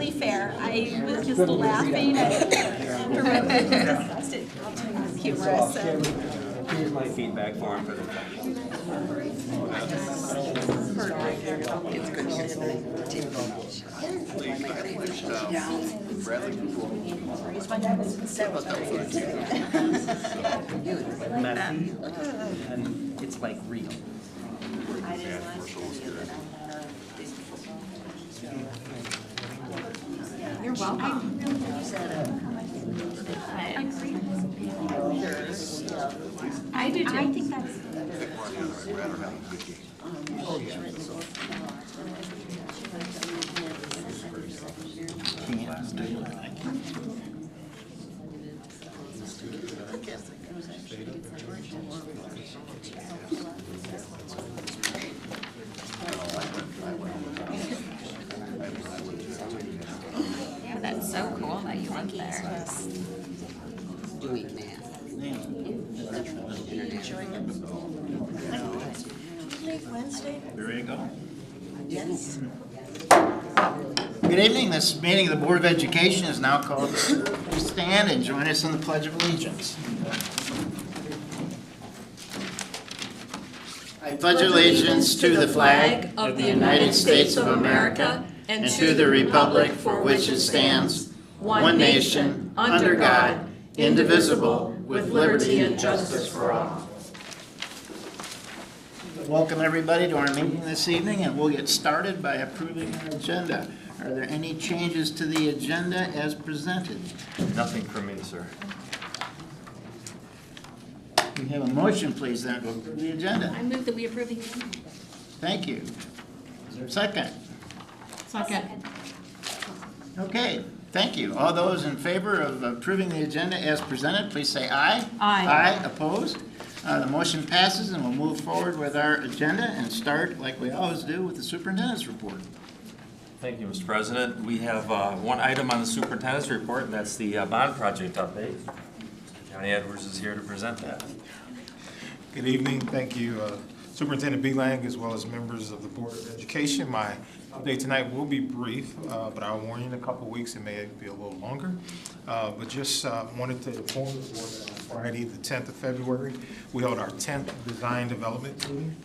totally fair. I was just laughing at discussed it. Humorous. Here's my feedback form for the messy, and it's like real. You're welcome. I do too. I think that's. Yeah, that's so cool that you went there. Doing math. Wednesday? There you go. Yes. Good evening. This meeting of the Board of Education is now called to stand and join us in the Pledge of Allegiance. I pledge allegiance to the flag of the United States of America and to the republic for which it stands, one nation, under God, indivisible, with liberty and justice for all. Welcome everybody to our meeting this evening, and we'll get started by approving our agenda. Are there any changes to the agenda as presented? Nothing from me, sir. We have a motion, please, then, to approve the agenda. I move that we approve the agenda. Thank you. Is there a second? Second. Okay, thank you. All those in favor of approving the agenda as presented, please say aye. Aye. Aye, opposed? The motion passes, and we'll move forward with our agenda and start, like we always do, with the superintendent's report. Thank you, Mr. President. We have one item on the superintendent's report, and that's the bond project update. Mr. Johnny Edwards is here to present that. Good evening. Thank you, Superintendent Belang, as well as members of the Board of Education. My update tonight will be brief, but I'll warn you in a couple of weeks it may be a little longer. But just wanted to inform the board that on Friday, the 10th of February, we held our 10th Design Development Meeting.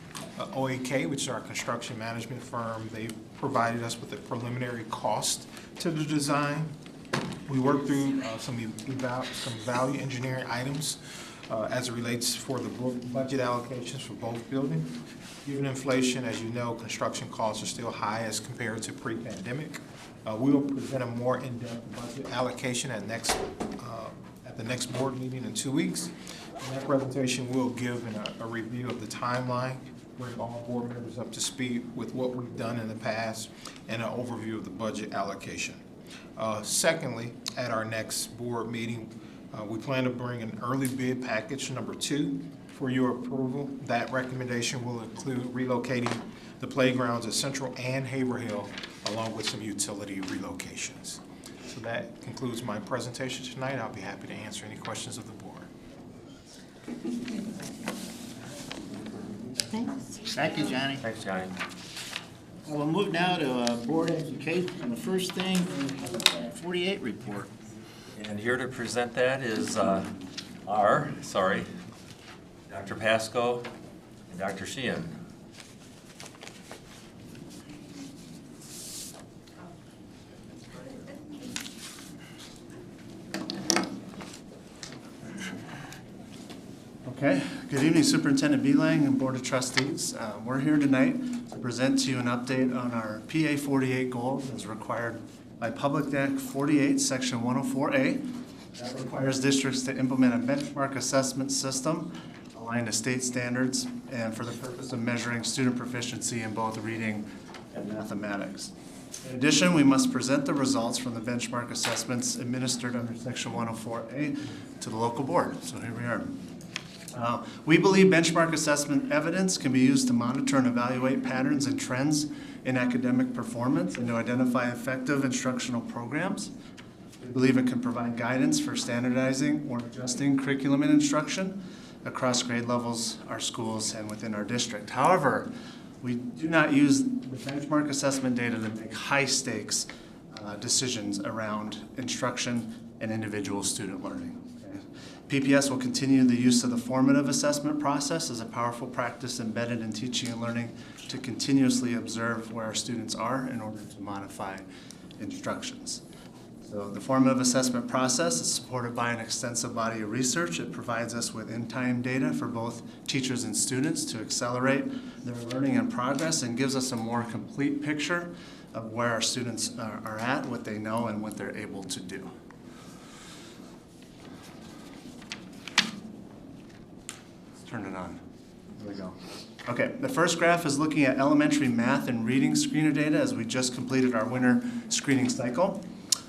OAK, which is our construction management firm, they provided us with a preliminary cost to the design. We worked through some value engineering items as it relates for the budget allocations for both buildings. Given inflation, as you know, construction costs are still high as compared to pre-pandemic. We will present a more in-depth budget allocation at the next board meeting in 2 weeks. In that presentation, we'll give a review of the timeline, bring all board members up to speed with what we've done in the past, and an overview of the budget allocation. Secondly, at our next board meeting, we plan to bring an early bid package number 2 for your approval. That recommendation will include relocating the playgrounds at Central and Haverhill, along with some utility relocations. So that concludes my presentation tonight. I'll be happy to answer any questions of the board. Thanks. Thank you, Johnny. Thanks, Johnny. We'll move now to Board Education. And the first thing is the 48 report. And here to present that is Dr. Pasco and Dr. Sheehan. Okay, good evening Superintendent Belang and Board of Trustees. We're here tonight to present to you an update on our PA 48 goals as required by Public Act 48, Section 104A. That requires districts to implement a benchmark assessment system aligned to state standards and for the purpose of measuring student proficiency in both reading and mathematics. In addition, we must present the results from the benchmark assessments administered under Section 104A to the local board. So here we are. We believe benchmark assessment evidence can be used to monitor and evaluate patterns and trends in academic performance and to identify effective instructional programs. We believe it can provide guidance for standardizing or adjusting curriculum and instruction across grade levels, our schools, and within our district. However, we do not use the benchmark assessment data to make high-stakes decisions around instruction and individual student learning. PPS will continue the use of the formative assessment process as a powerful practice embedded in teaching and learning to continuously observe where our students are in order to modify instructions. So the formative assessment process is supported by an extensive body of research. It provides us with in-time data for both teachers and students to accelerate their learning and progress, and gives us a more complete picture of where our students are at, what they know, and what they're able to do. Turn it on. There we go. Okay, the first graph is looking at elementary math and reading screener data as we just completed our winter screening cycle.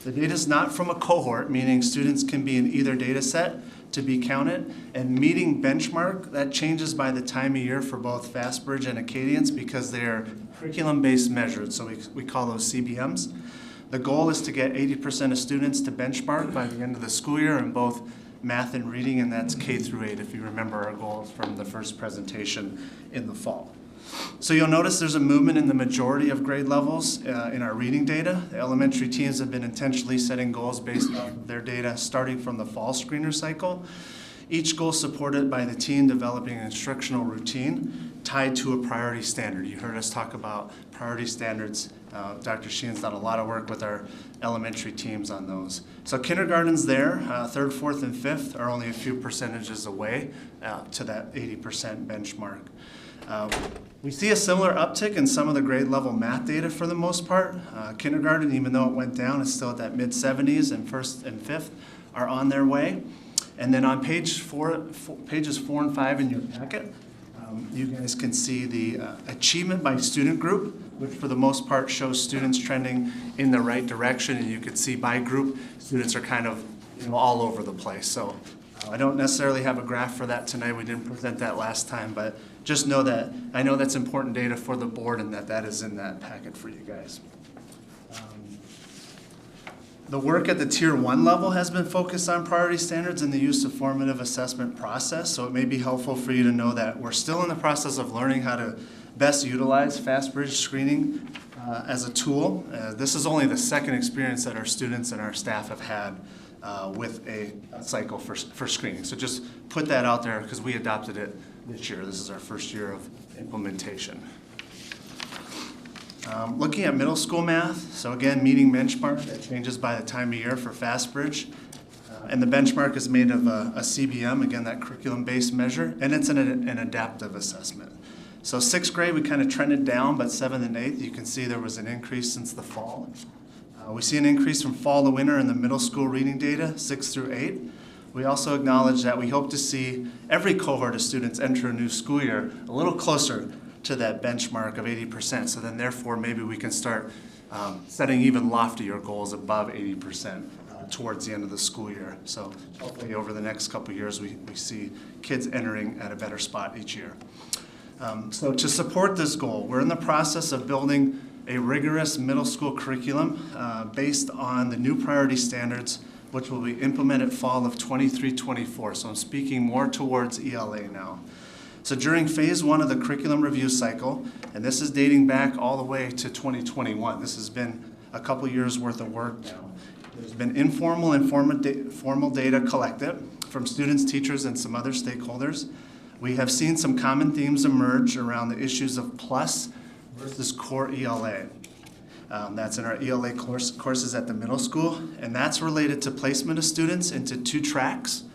The data is not from a cohort, meaning students can be in either data set to be counted, and meeting benchmark, that changes by the time of year for both Fastbridge and Acadians because they're curriculum-based measured, so we call those CBMs. The goal is to get 80% of students to benchmark by the end of the school year in both math and reading, and that's K through 8, if you remember our goals from the first presentation in the fall. So you'll notice there's a movement in the majority of grade levels in our reading data. The elementary teams have been intentionally setting goals based on their data starting from the fall screener cycle. Each goal supported by the team developing an instructional routine tied to a priority standard. You heard us talk about priority standards. Dr. Sheehan's done a lot of work with our elementary teams on those. So kindergarten's there. Third, fourth, and fifth are only a few percentages away to that 80% benchmark. We see a similar uptick in some of the grade level math data for the most part. Kindergarten, even though it went down, is still at that mid-70s, and first and fifth are on their way. And then on pages 4 and 5 in your packet, you guys can see the achievement by student group, which for the most part shows students trending in the right direction. And you can see by group, students are kind of all over the place. So I don't necessarily have a graph for that tonight. We didn't present that last time, but just know that I know that's important data for the board and that is in that packet for you guys. The work at the Tier 1 level has been focused on priority standards and the use of formative assessment process, so it may be helpful for you to know that we're still in the process of learning how to best utilize Fastbridge screening as a tool. This is only the second experience that our students and our staff have had with a cycle for screening. So just put that out there because we adopted it this year. This is our first year of implementation. Looking at middle school math, so again, meeting benchmark, that changes by the time of year for Fastbridge. And the benchmark is made of a CBM, again, that curriculum-based measure, and it's an adaptive assessment. So 6th grade, we kind of trended down, but 7th and 8th, you can see there was an increase since the fall. We see an increase from fall to winter in the middle school reading data, 6 through 8. We also acknowledge that we hope to see every cohort of students enter a new school year a little closer to that benchmark of 80%. So then therefore maybe we can start setting even loftier goals above 80% towards the end of the school year. So hopefully over the next couple of years we see kids entering at a better spot each year. So to support this goal, we're in the process of building a rigorous middle school curriculum based on the new priority standards, which will be implemented fall of 23-24. So I'm speaking more towards ELA now. So during phase 1 of the curriculum review cycle, and this is dating back all the way to 2021, this has been a couple years worth of work now. There's been informal and formal data collected from students, teachers, and some other stakeholders. We have seen some common themes emerge around the issues of plus versus core ELA. That's in our ELA courses at the middle school, and that's related to placement of students into 2 tracks,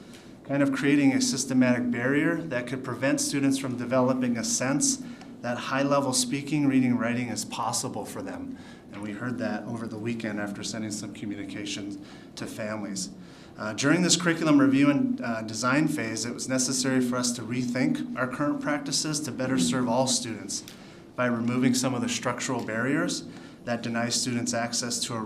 kind of creating a systematic barrier that could prevent students from developing a sense that high-level speaking, reading, writing is possible for them. And we heard that over the weekend after sending some communications to families. During this curriculum review and design phase, it was necessary for us to rethink our current practices to better serve all students by removing some of the structural barriers that deny students access to a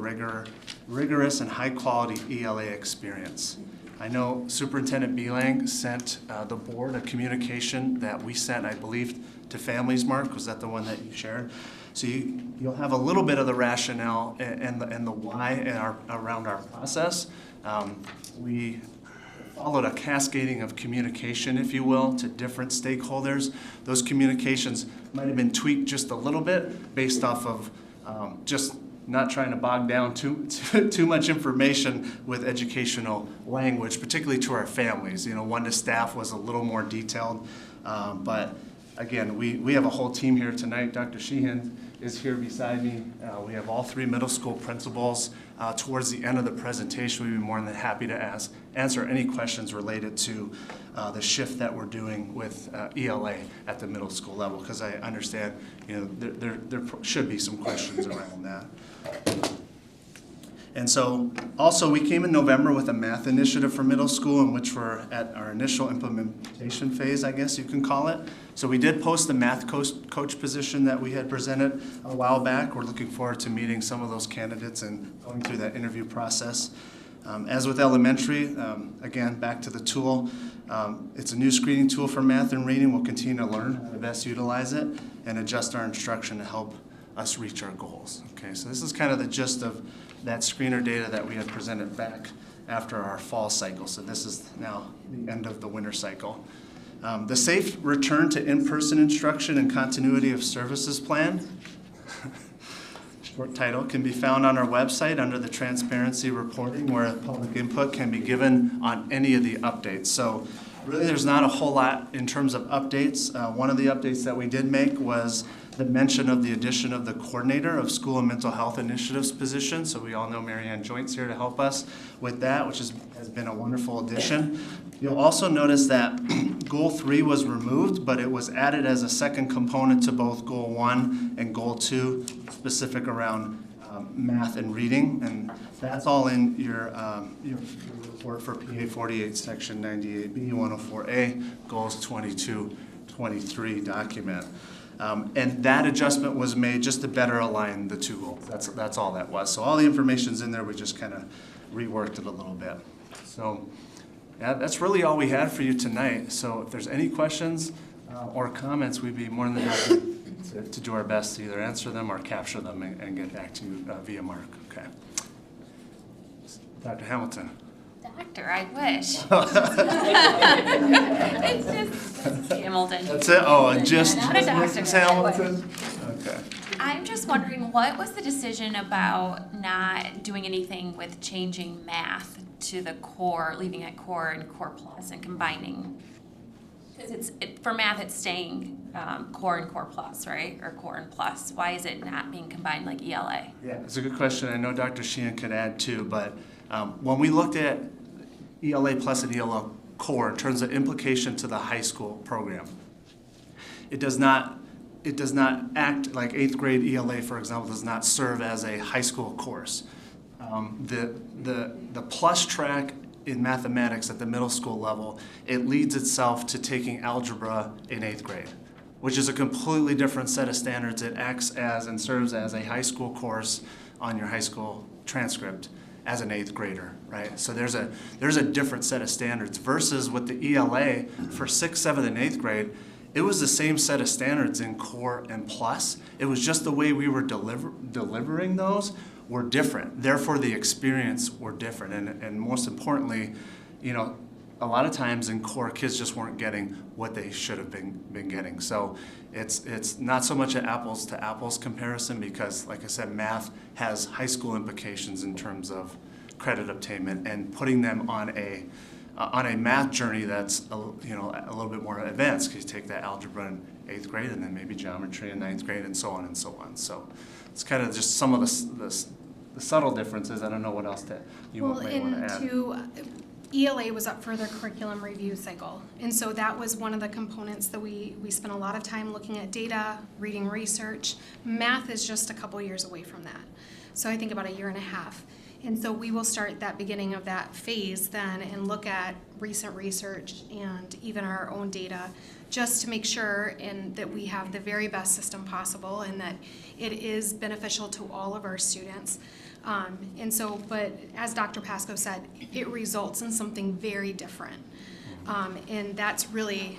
rigorous and high-quality ELA experience. I know Superintendent Belang sent the board a communication that we sent, I believe, to families. Mark, was that the one that you shared? So you'll have a little bit of the rationale and the why around our process. We followed a cascading of communication, if you will, to different stakeholders. Those communications might have been tweaked just a little bit based off of just not trying to bog down too much information with educational language, particularly to our families. You know, one to staff was a little more detailed, but again, we have a whole team here tonight. Dr. Sheehan is here beside me. We have all 3 middle school principals. Towards the end of the presentation, we'd be more than happy to answer any questions related to the shift that we're doing with ELA at the middle school level, because I understand, you know, there should be some questions around that. And so also we came in November with a math initiative for middle school, in which we're at our initial implementation phase, I guess you can call it. So we did post the math coach position that we had presented a while back. We're looking forward to meeting some of those candidates and going through that interview process. As with elementary, again, back to the tool. It's a new screening tool for math and reading. We'll continue to learn how to best utilize it and adjust our instruction to help us reach our goals. Okay, so this is kind of the gist of that screener data that we had presented back after our fall cycle. So this is now the end of the winter cycle. The Safe Return to In-Person Instruction and Continuity of Services Plan, short title, can be found on our website under the transparency reporting, where public input can be given on any of the updates. So really there's not a whole lot in terms of updates. One of the updates that we did make was the mention of the addition of the coordinator of school and mental health initiatives position. So we all know Marianne Joint's here to help us with that, which has been a wonderful addition. You'll also notice that Goal 3 was removed, but it was added as a second component to both Goal 1 and Goal 2, specific around math and reading. And that's all in your report for PA 48, Section 98B, 104A, Goals 22, 23 document. And that adjustment was made just to better align the 2 goals. That's all that was. So all the information's in there. We just kind of reworked it a little bit. So yeah, that's really all we had for you tonight. So if there's any questions or comments, we'd be more than happy to do our best to either answer them or capture them and get back to you via Mark. Okay. Dr. Hamilton. Doctor, I wish. It's just Hamilton. That's it? Oh, just Not a doctor. Mrs. Hamilton? Okay. I'm just wondering, what was the decision about not doing anything with changing math to the core, leaving it core and core plus and combining? Because for math, it's staying core and core plus, right? Or core and plus. Why is it not being combined like ELA? Yeah, it's a good question. I know Dr. Sheehan could add too, but when we looked at ELA plus and ELA core in terms of implication to the high school program, it does not act like 8th grade ELA, for example, does not serve as a high school course. The plus track in mathematics at the middle school level, it leads itself to taking algebra in 8th grade, which is a completely different set of standards. It acts as and serves as a high school course on your high school transcript as an 8th grader, right? So there's a different set of standards versus with the ELA for 6th, 7th, and 8th grade. It was the same set of standards in core and plus. It was just the way we were delivering those were different. Therefore, the experience were different. And most importantly, you know, a lot of times in core, kids just weren't getting what they should have been getting. So it's not so much an apples to apples comparison because, like I said, math has high school implications in terms of credit obtainment and putting them on a math journey that's a little bit more advanced, because you take that algebra in 8th grade and then maybe geometry in 9th grade and so on and so on. So it's kind of just some of the subtle differences. I don't know what else you might want to add. ELA was up for their curriculum review cycle, and so that was one of the components that we spent a lot of time looking at data, reading research. Math is just a couple years away from that, so I think about a year and a half. And so we will start that beginning of that phase then and look at recent research and even our own data just to make sure that we have the very best system possible and that it is beneficial to all of our students. But as Dr. Pasco said, it results in something very different. And that's really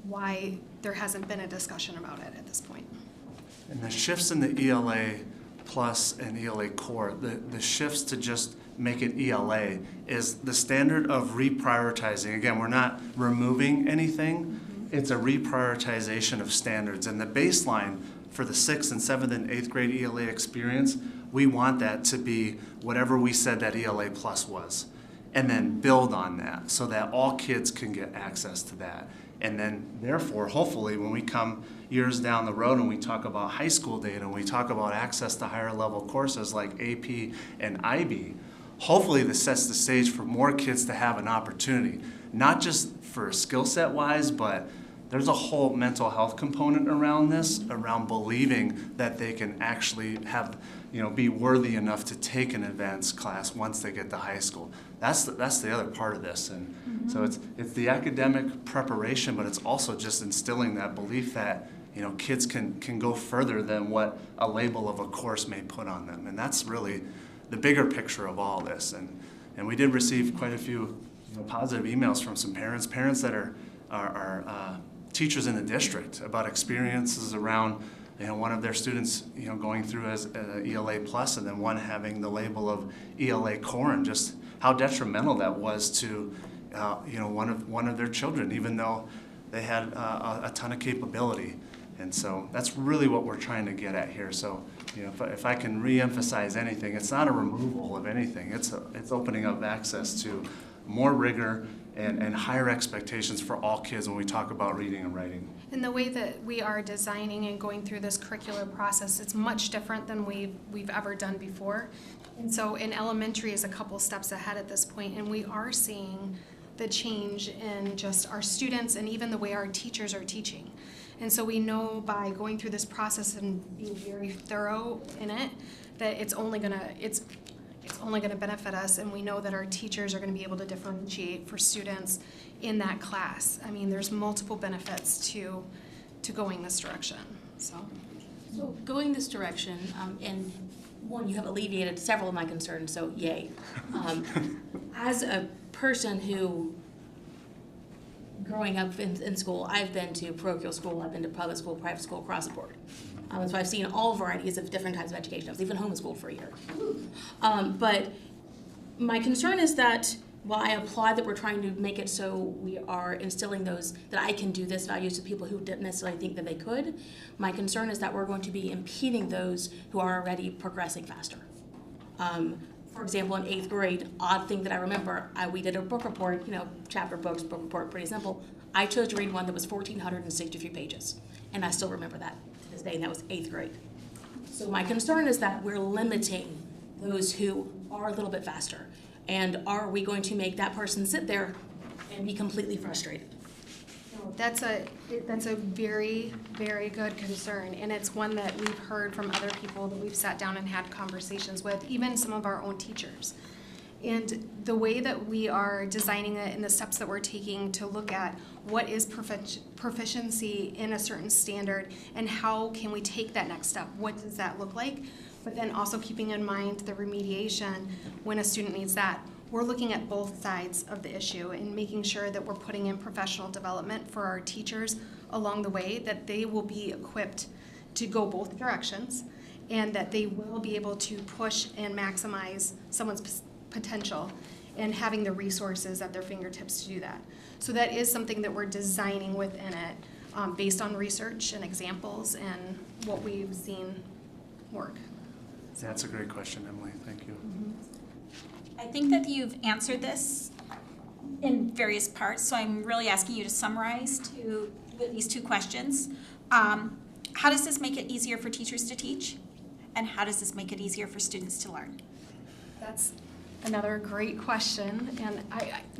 why there hasn't been a discussion about it at this point. And the shifts in the ELA plus and ELA core, the shifts to just make it ELA is the standard of reprioritizing. Again, we're not removing anything. It's a reprioritization of standards. And the baseline for the 6th and 7th and 8th grade ELA experience we want that to be whatever we said that ELA Plus was, and then build on that so that all kids can get access to that. And then therefore, hopefully, when we come years down the road and we talk about high school data and we talk about access to higher level courses like AP and IB, hopefully this sets the stage for more kids to have an opportunity, not just for skill set wise, but there's a whole mental health component around this, around believing that they can actually have, be worthy enough to take an advanced class once they get to high school. That's the other part of this, and so it's the academic preparation, but it's also just instilling that belief that kids can go further than what a label of a course may put on them, and that's really the bigger picture of all this. And we did receive quite a few positive emails from some parents that are teachers in the district about experiences around one of their students going through as ELA Plus, and then one having the label of ELA Core, and just how detrimental that was to one of their children, even though they had a ton of capability. And so that's really what we're trying to get at here. So if I can re-emphasize anything, it's not a removal of anything. It's opening up access to more rigor and higher expectations for all kids when we talk about reading and writing. And the way that we are designing and going through this curricular process, it's much different than we've ever done before. And so in elementary is a couple steps ahead at this point, and we are seeing the change in just our students and even the way our teachers are teaching. And so we know by going through this process and being very thorough in it, that it's only gonna benefit us, and we know that our teachers are gonna be able to differentiate for students in that class. I mean, there's multiple benefits to going this direction, so. So going this direction, and one, you have alleviated several of my concerns, so yay. As a person who, growing up in school, I've been to parochial school, I've been to public school, private school, across the board. So I've seen all varieties of different types of education. I was even homeschooled for a year. But my concern is that while I applaud that we're trying to make it so we are instilling those, that I can do this values to people who didn't necessarily think that they could, my concern is that we're going to be impeding those who are already progressing faster. For example, in 8th grade, odd thing that I remember, we did a book report, chapter books, book report, pretty simple. I chose to read one that was 1,463 pages, and I still remember that to this day, and that was 8th grade. So my concern is that we're limiting those who are a little bit faster, and are we going to make that person sit there and be completely frustrated? That's a very, very good concern, and it's one that we've heard from other people that we've sat down and had conversations with, even some of our own teachers. And the way that we are designing it and the steps that we're taking to look at what is proficiency in a certain standard and how can we take that next step, what does that look like? But then also keeping in mind the remediation when a student needs that. We're looking at both sides of the issue and making sure that we're putting in professional development for our teachers along the way, that they will be equipped to go both directions and that they will be able to push and maximize someone's potential and having the resources at their fingertips to do that. So that is something that we're designing within it based on research and examples and what we've seen work. So. That's a great question, Emily. Thank you. I think that you've answered this in various parts, so I'm really asking you to summarize these two questions. How does this make it easier for teachers to teach? And how does this make it easier for students to learn? That's another great question, and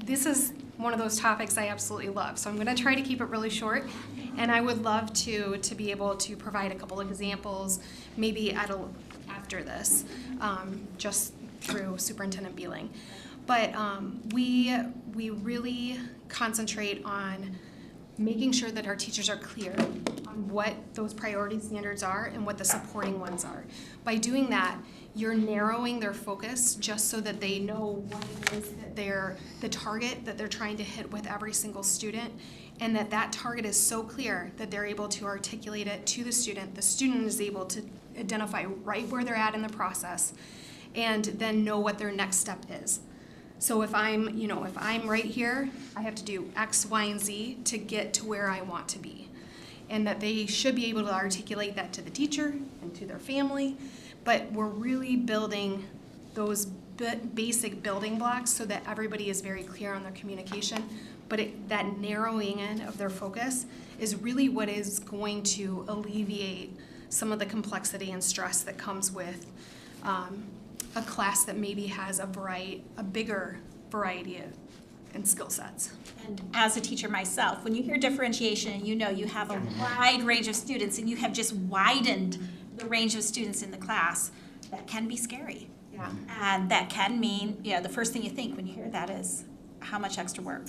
this is one of those topics I absolutely love, so I'm going to try to keep it really short, and I would love to be able to provide a couple of examples maybe after this, just through Superintendent Beeling. But we really concentrate on making sure that our teachers are clear on what those priority standards are and what the supporting ones are. By doing that, you're narrowing their focus just so that they know what it is that the target that they're trying to hit with every single student, and that target is so clear that they're able to articulate it to the student. The student is able to identify right where they're at in the process and then know what their next step is. So if I'm right here, I have to do X, Y, and Z to get to where I want to be. And that they should be able to articulate that to the teacher and to their family, but we're really building those basic building blocks so that everybody is very clear on their communication. But that narrowing in of their focus is really what is going to alleviate some of the complexity and stress that comes with a class that maybe has a bigger variety and skill sets. And as a teacher myself, when you hear differentiation, you know you have a wide range of students and you have just widened the range of students in the class, that can be scary. Yeah. And that can mean, the first thing you think when you hear that is how much extra work.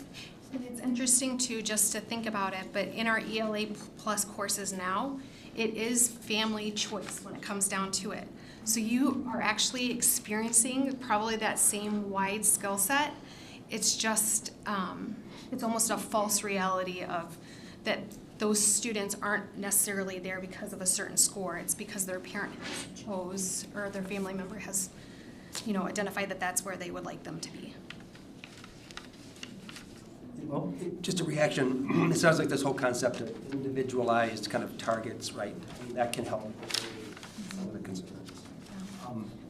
And it's interesting too, just to think about it, but in our ELA plus courses now, it is family choice when it comes down to it. So you are actually experiencing probably that same wide skill set. It's just, it's almost a false reality of that those students aren't necessarily there because of a certain score. It's because their parent chose or their family member has, identified that that's where they would like them to be. Well, just a reaction, it sounds like this whole concept of individualized kind of targets, right? That can help with some of the concerns.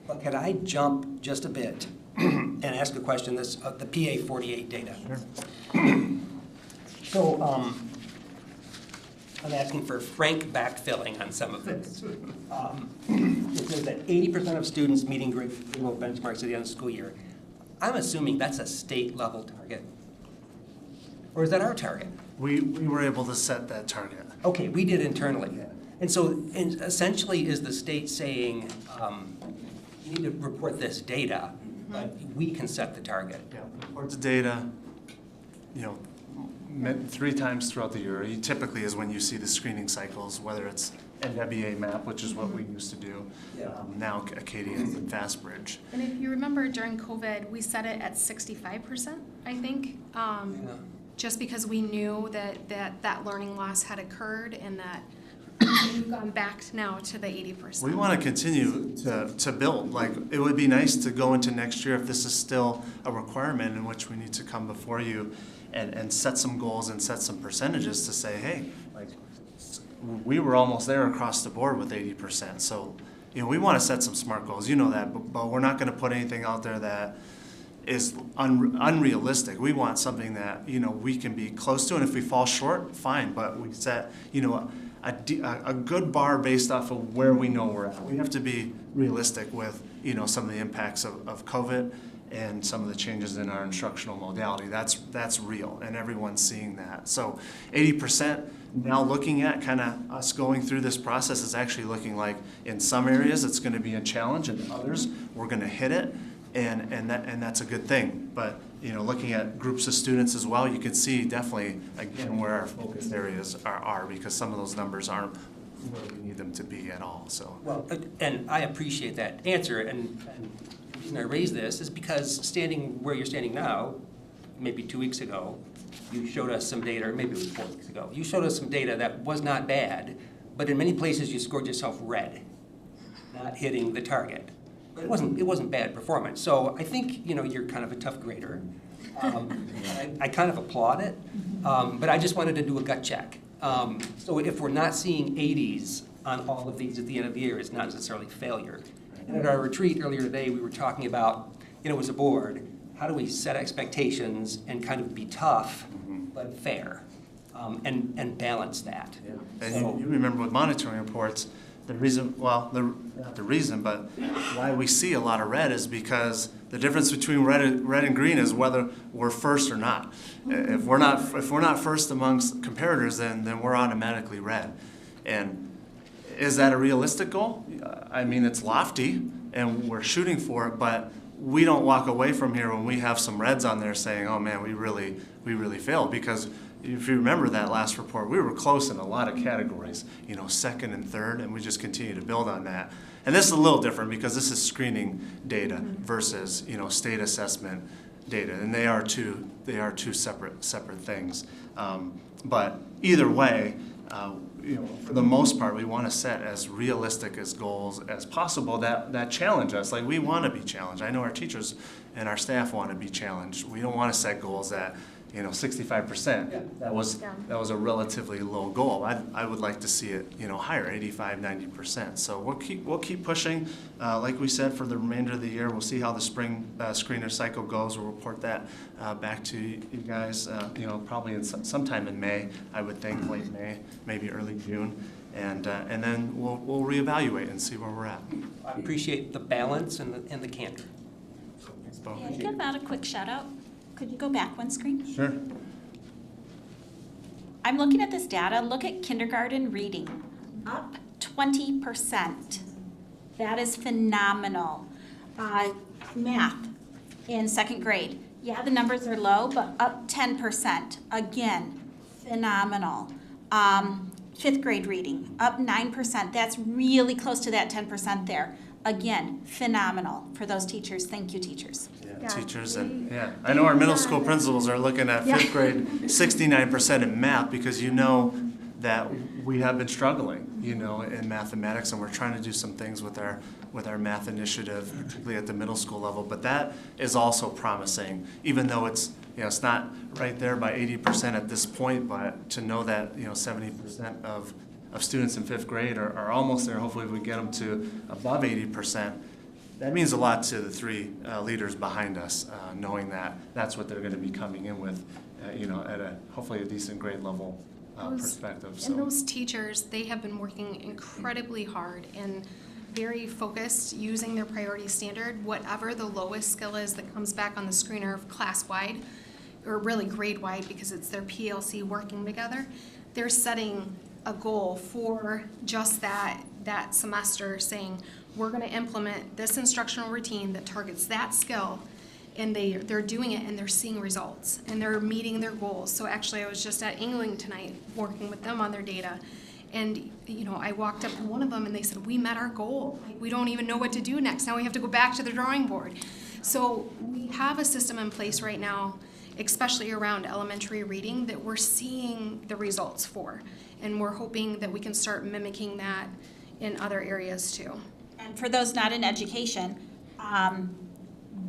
But can I jump just a bit and ask a question, the PA 48 data? Sure. So I'm asking for frank backfilling on some of this. It says that 80% of students meeting grade level benchmarks at the end of the school year. I'm assuming that's a state level target. Or is that our target? We were able to set that target. Okay, we did internally. And so essentially is the state saying, you need to report this data, but we can set the target? Yeah, report the data, 3 times throughout the year. Typically is when you see the screening cycles, whether it's NWA MAP, which is what we used to do, now Acadia and Fastbridge. And if you remember during COVID, we set it at 65%, I think. Just because we knew that learning loss had occurred and that we've gone back now to the 80%. We want to continue to build. Like, it would be nice to go into next year if this is still a requirement in which we need to come before you and set some goals and set some percentages to say, hey, like, we were almost there across the board with 80%. So, we want to set some SMART goals. You know that, but we're not going to put anything out there that is unrealistic. We want something that, we can be close to, and if we fall short, fine, but we set, a good bar based off of where we know we're at. We have to be realistic with, some of the impacts of COVID and some of the changes in our instructional modality. That's real, and everyone's seeing that. So 80% now looking at kind of us going through this process is actually looking like in some areas it's going to be a challenge, and others we're going to hit it. And that's a good thing. But looking at groups of students as well, you can see definitely again where our focus areas are because some of those numbers aren't where we need them to be at all. So well, and I appreciate that answer. And the reason I raise this is because standing where you're standing now, maybe 2 weeks ago, you showed us some data, or maybe it was 4 weeks ago. You showed us some data that was not bad, but in many places you scored yourself red, not hitting the target. It wasn't bad performance. So I think you're kind of a tough grader. I kind of applaud it, but I just wanted to do a gut check. So if we're not seeing 80s on all of these at the end of the year, it's not necessarily failure. And at our retreat earlier today, we were talking about, as a board, how do we set expectations and kind of be tough but fair, and balance that. Yeah. And you remember with monitoring reports. The reason, not the reason, but why we see a lot of red is because the difference between red and green is whether we're first or not. If we're not first amongst comparators, then we're automatically red. And is that a realistic goal? I mean, it's lofty, and we're shooting for it, but we don't walk away from here when we have some reds on there saying, "Oh man, we really failed," because if you remember that last report, we were close in a lot of categories, second and third, and we just continue to build on that. And this is a little different because this is screening data versus, state assessment data, and they are two separate things. But either way, for the most part, we want to set as realistic as goals as possible that challenge us. Like, we want to be challenged. I know our teachers and our staff want to be challenged. We don't want to set goals that 65%. That was a relatively low goal. I would like to see it, higher, 85, 90%. So we'll keep pushing. Like we said, for the remainder of the year, we'll see how the spring screener cycle goes. We'll report that back to you guys, probably sometime in May, I would think, late May, maybe early June. And then we'll reevaluate and see where we're at. I appreciate the balance and the candor. May I give out a quick shout out? Could you go back one screen? Sure. I'm looking at this data. Look at kindergarten reading, up 20%. That is phenomenal. Math in second grade. Yeah, the numbers are low, but up 10%. Again, phenomenal. Fifth grade reading, up 9%. That's really close to that 10% there. Again, phenomenal for those teachers. Thank you, teachers. Yeah, teachers and I know our middle school principals are looking at fifth grade 69% in math, because that we have been struggling, in mathematics, and we're trying to do some things with our math initiative, particularly at the middle school level. But that is also promising, even though it's not right there by 80% at this point, but to know that 70% of students in fifth grade are almost there. Hopefully we get them to above 80%. That means a lot to the three leaders behind us, knowing that that's what they're going to be coming in with, at hopefully a decent grade level perspective. And those teachers, they have been working incredibly hard and very focused, using their priority standard, whatever the lowest skill is that comes back on the screener class-wide, or really grade-wide, because it's their PLC working together. They're setting a goal for just that semester, saying, we're going to implement this instructional routine that targets that skill, and they're doing it, and they're seeing results, and they're meeting their goals. So actually, I was just at England tonight working with them on their data, and I walked up to one of them, and they said, we met our goal. Like, we don't even know what to do next. Now we have to go back to the drawing board. So we have a system in place right now, especially around elementary reading, that we're seeing the results for, and we're hoping that we can start mimicking that in other areas too. And for those not in education,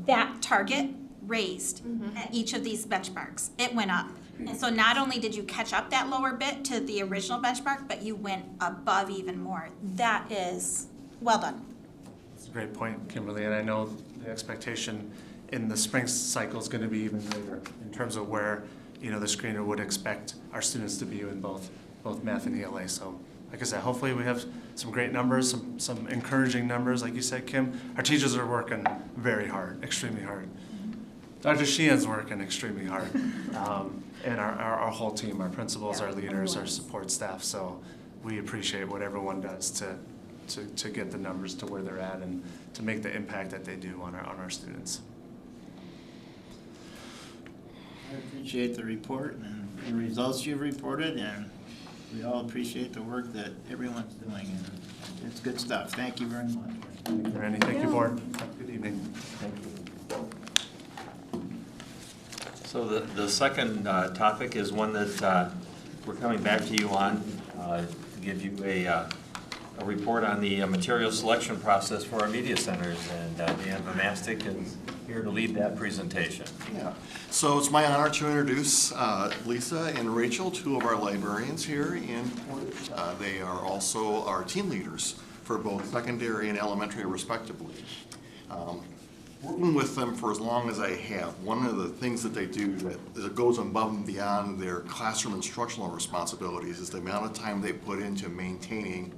that target raised at each of these benchmarks. It went up. And so not only did you catch up that lower bit to the original benchmark, but you went above even more. That is well done. That's a great point, Kimberly, and I know the expectation in the spring cycle is going to be even greater in terms of where, the screener would expect our students to be in both math and ELA. So, like I said, hopefully we have some great numbers, some encouraging numbers. Like you said, Kim, our teachers are working very hard, extremely hard. Dr. Sheehan's working extremely hard. And our whole team, our principals, our leaders, our support staff. So we appreciate what everyone does to get the numbers to where they're at and to make the impact that they do on our students. I appreciate the report and the results you've reported, and we all appreciate the work that everyone's doing. And it's good stuff. Thank you very much. Thank you, Randy. Thank you, board. Have a good evening. Thank you. So the second topic is one that we're coming back to you on, to give you a report on the material selection process for our media centers, and Dan Vomastic is here to lead that presentation. Yeah, so it's my honor to introduce Lisa and Rachel, two of our librarians here in Portage. They are also our team leaders for both secondary and elementary respectively. Working with them for as long as I have, one of the things that they do that goes above and beyond their classroom instructional responsibilities is the amount of time they put into maintaining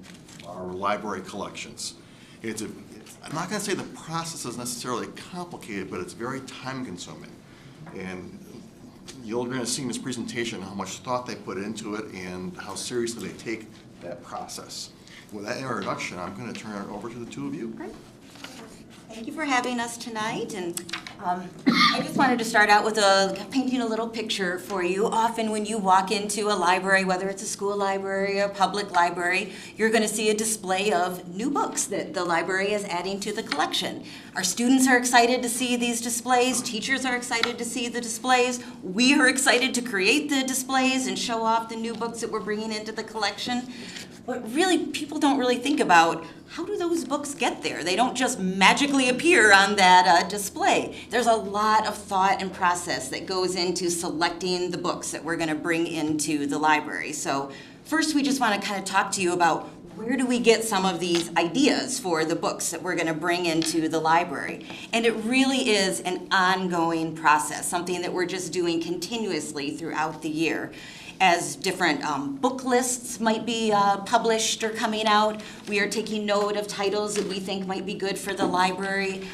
our library collections. I'm not going to say the process is necessarily complicated, but it's very time consuming. And you're going to see in this presentation how much thought they put into it and how seriously they take that process. With that introduction, I'm going to turn it over to the two of you. Great. Thank you for having us tonight, and I just wanted to start out with painting a little picture for you. Often when you walk into a library, whether it's a school library or a public library, you're going to see a display of new books that the library is adding to the collection. Our students are excited to see these displays, teachers are excited to see the displays, we are excited to create the displays and show off the new books that we're bringing into the collection. But really, people don't really think about how do those books get there? They don't just magically appear on that display. There's a lot of thought and process that goes into selecting the books that we're going to bring into the library. So first, we just want to kind of talk to you about where do we get some of these ideas for the books that we're going to bring into the library. And it really is an ongoing process, something that we're just doing continuously throughout the year. As different book lists might be published or coming out, we are taking note of titles that we think might be good for the library.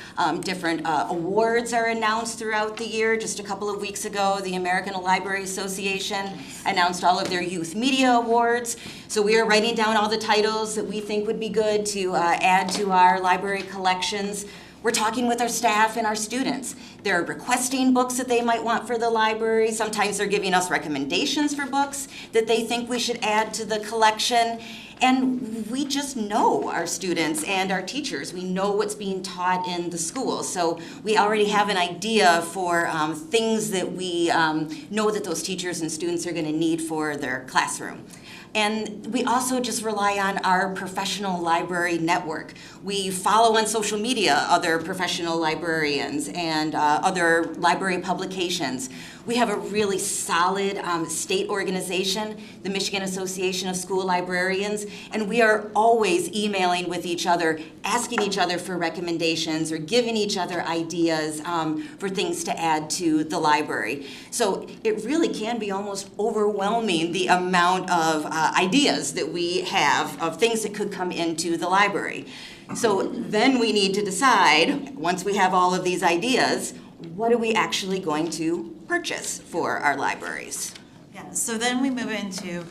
Different awards are announced throughout the year. Just a couple of weeks ago, the American Library Association announced all of their youth media awards. So we are writing down all the titles that we think would be good to add to our library collections. We're talking with our staff and our students. They're requesting books that they might want for the library. Sometimes they're giving us recommendations for books that they think we should add to the collection. And we just know our students and our teachers. We know what's being taught in the school. So we already have an idea for things that we know that those teachers and students are going to need for their classroom. And we also just rely on our professional library network. We follow on social media other professional librarians and other library publications. We have a really solid state organization, the Michigan Association of School Librarians, and we are always emailing with each other, asking each other for recommendations or giving each other ideas for things to add to the library. So it really can be almost overwhelming, the amount of ideas that we have of things that could come into the library. So then we need to decide, once we have all of these ideas, what are we actually going to purchase for our libraries? Yeah, so then we move into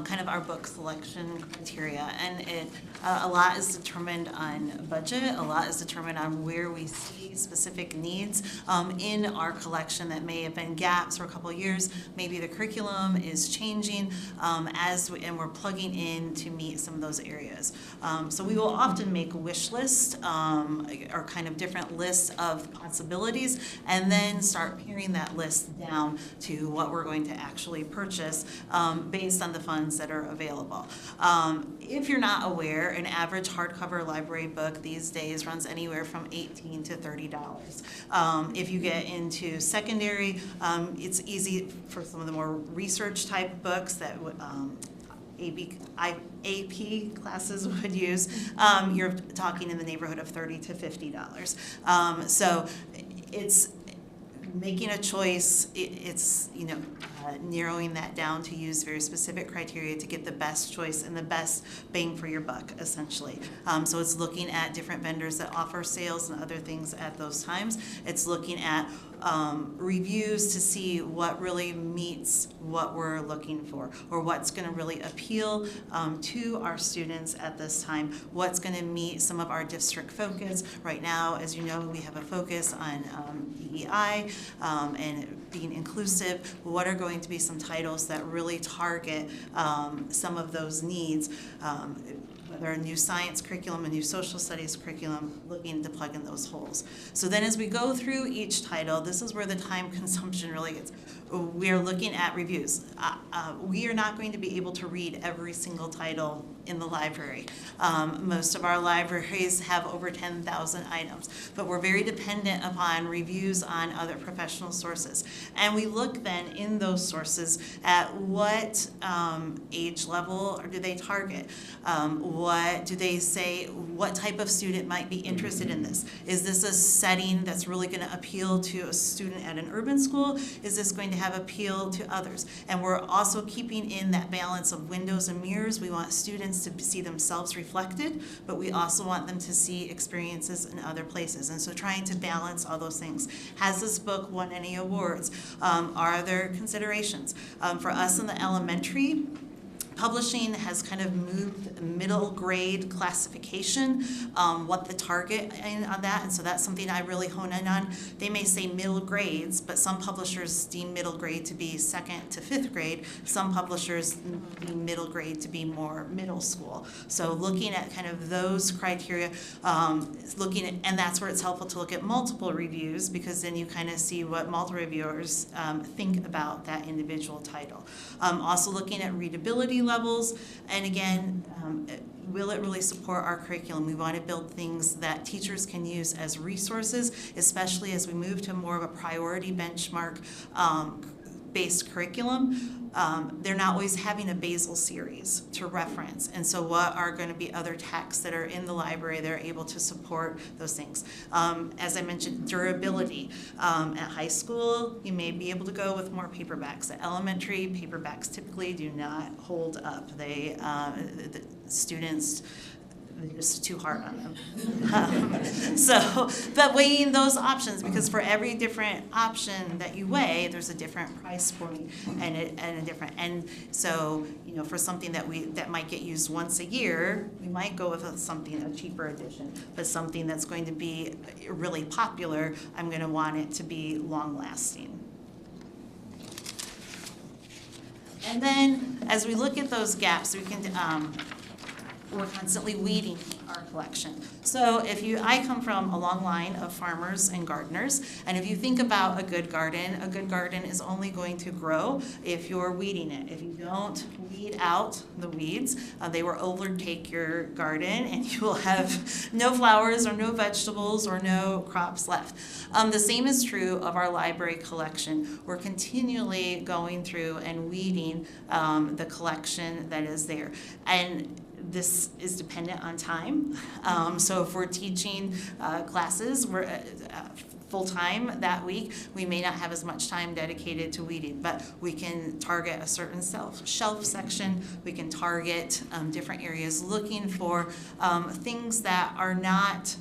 kind of our book selection criteria, and a lot is determined on budget, a lot is determined on where we see specific needs in our collection that may have been gaps for a couple of years. Maybe the curriculum is changing and we're plugging in to meet some of those areas. So we will often make a wish list or kind of different lists of possibilities, and then start paring that list down to what we're going to actually purchase based on the funds that are available. If you're not aware, an average hardcover library book these days runs anywhere from $18 to $30. If you get into secondary, it's easy for some of the more research type books that AP classes would use. You're talking in the neighborhood of $30 to $50. So it's making a choice. It's narrowing that down to use very specific criteria to get the best choice and the best bang for your buck, essentially. So it's looking at different vendors that offer sales and other things at those times. It's looking at reviews to see what really meets what we're looking for, or what's going to really appeal to our students at this time, what's going to meet some of our district focus. Right now, as you know, we have a focus on DEI and being inclusive. What are going to be some titles that really target some of those needs? Whether a new science curriculum, a new social studies curriculum, looking to plug in those holes. So then as we go through each title, this is where the time consumption really gets. We are looking at reviews. We are not going to be able to read every single title in the library. Most of our libraries have over 10,000 items, but we're very dependent upon reviews on other professional sources. And we look then in those sources at what age level do they target? What do they say, what type of student might be interested in this? Is this a setting that's really going to appeal to a student at an urban school? Is this going to have appeal to others? And we're also keeping in that balance of windows and mirrors. We want students to see themselves reflected, but we also want them to see experiences in other places. And so trying to balance all those things. Has this book won any awards? Are there considerations? For us in the elementary, publishing has kind of moved middle grade classification, what the target on that, and so that's something I really hone in on. They may say middle grades, but some publishers deem middle grade to be 2nd to 5th grade. Some publishers deem middle grade to be more middle school. So looking at kind of those criteria, and that's where it's helpful to look at multiple reviews, because then you kind of see what multiple reviewers think about that individual title. Also looking at readability levels, and again, will it really support our curriculum? We want to build things that teachers can use as resources, especially as we move to more of a priority benchmark based curriculum. They're not always having a basal series to reference. And so what are going to be other texts that are in the library that are able to support those things? As I mentioned, durability. At high school, you may be able to go with more paperbacks. At elementary, paperbacks typically do not hold up. They, the students, it's too hard on them. But weighing those options, because for every different option that you weigh, there's a different price point and a different, and so, you know, for something that might get used once a year, we might go with a cheaper edition, but something that's going to be really popular, I'm going to want it to be long lasting. And then, as we look at those gaps, we can, we're constantly weeding our collection. So I come from a long line of farmers and gardeners, and if you think about a good garden is only going to grow if you're weeding it. If you don't weed out the weeds, they will overtake your garden, and you will have no flowers or no vegetables or no crops left. The same is true of our library collection. We're continually going through and weeding the collection that is there. And this is dependent on time. So if we're teaching classes, we're full-time that week, we may not have as much time dedicated to weeding, but we can target a certain shelf section, we can target different areas looking for things that are not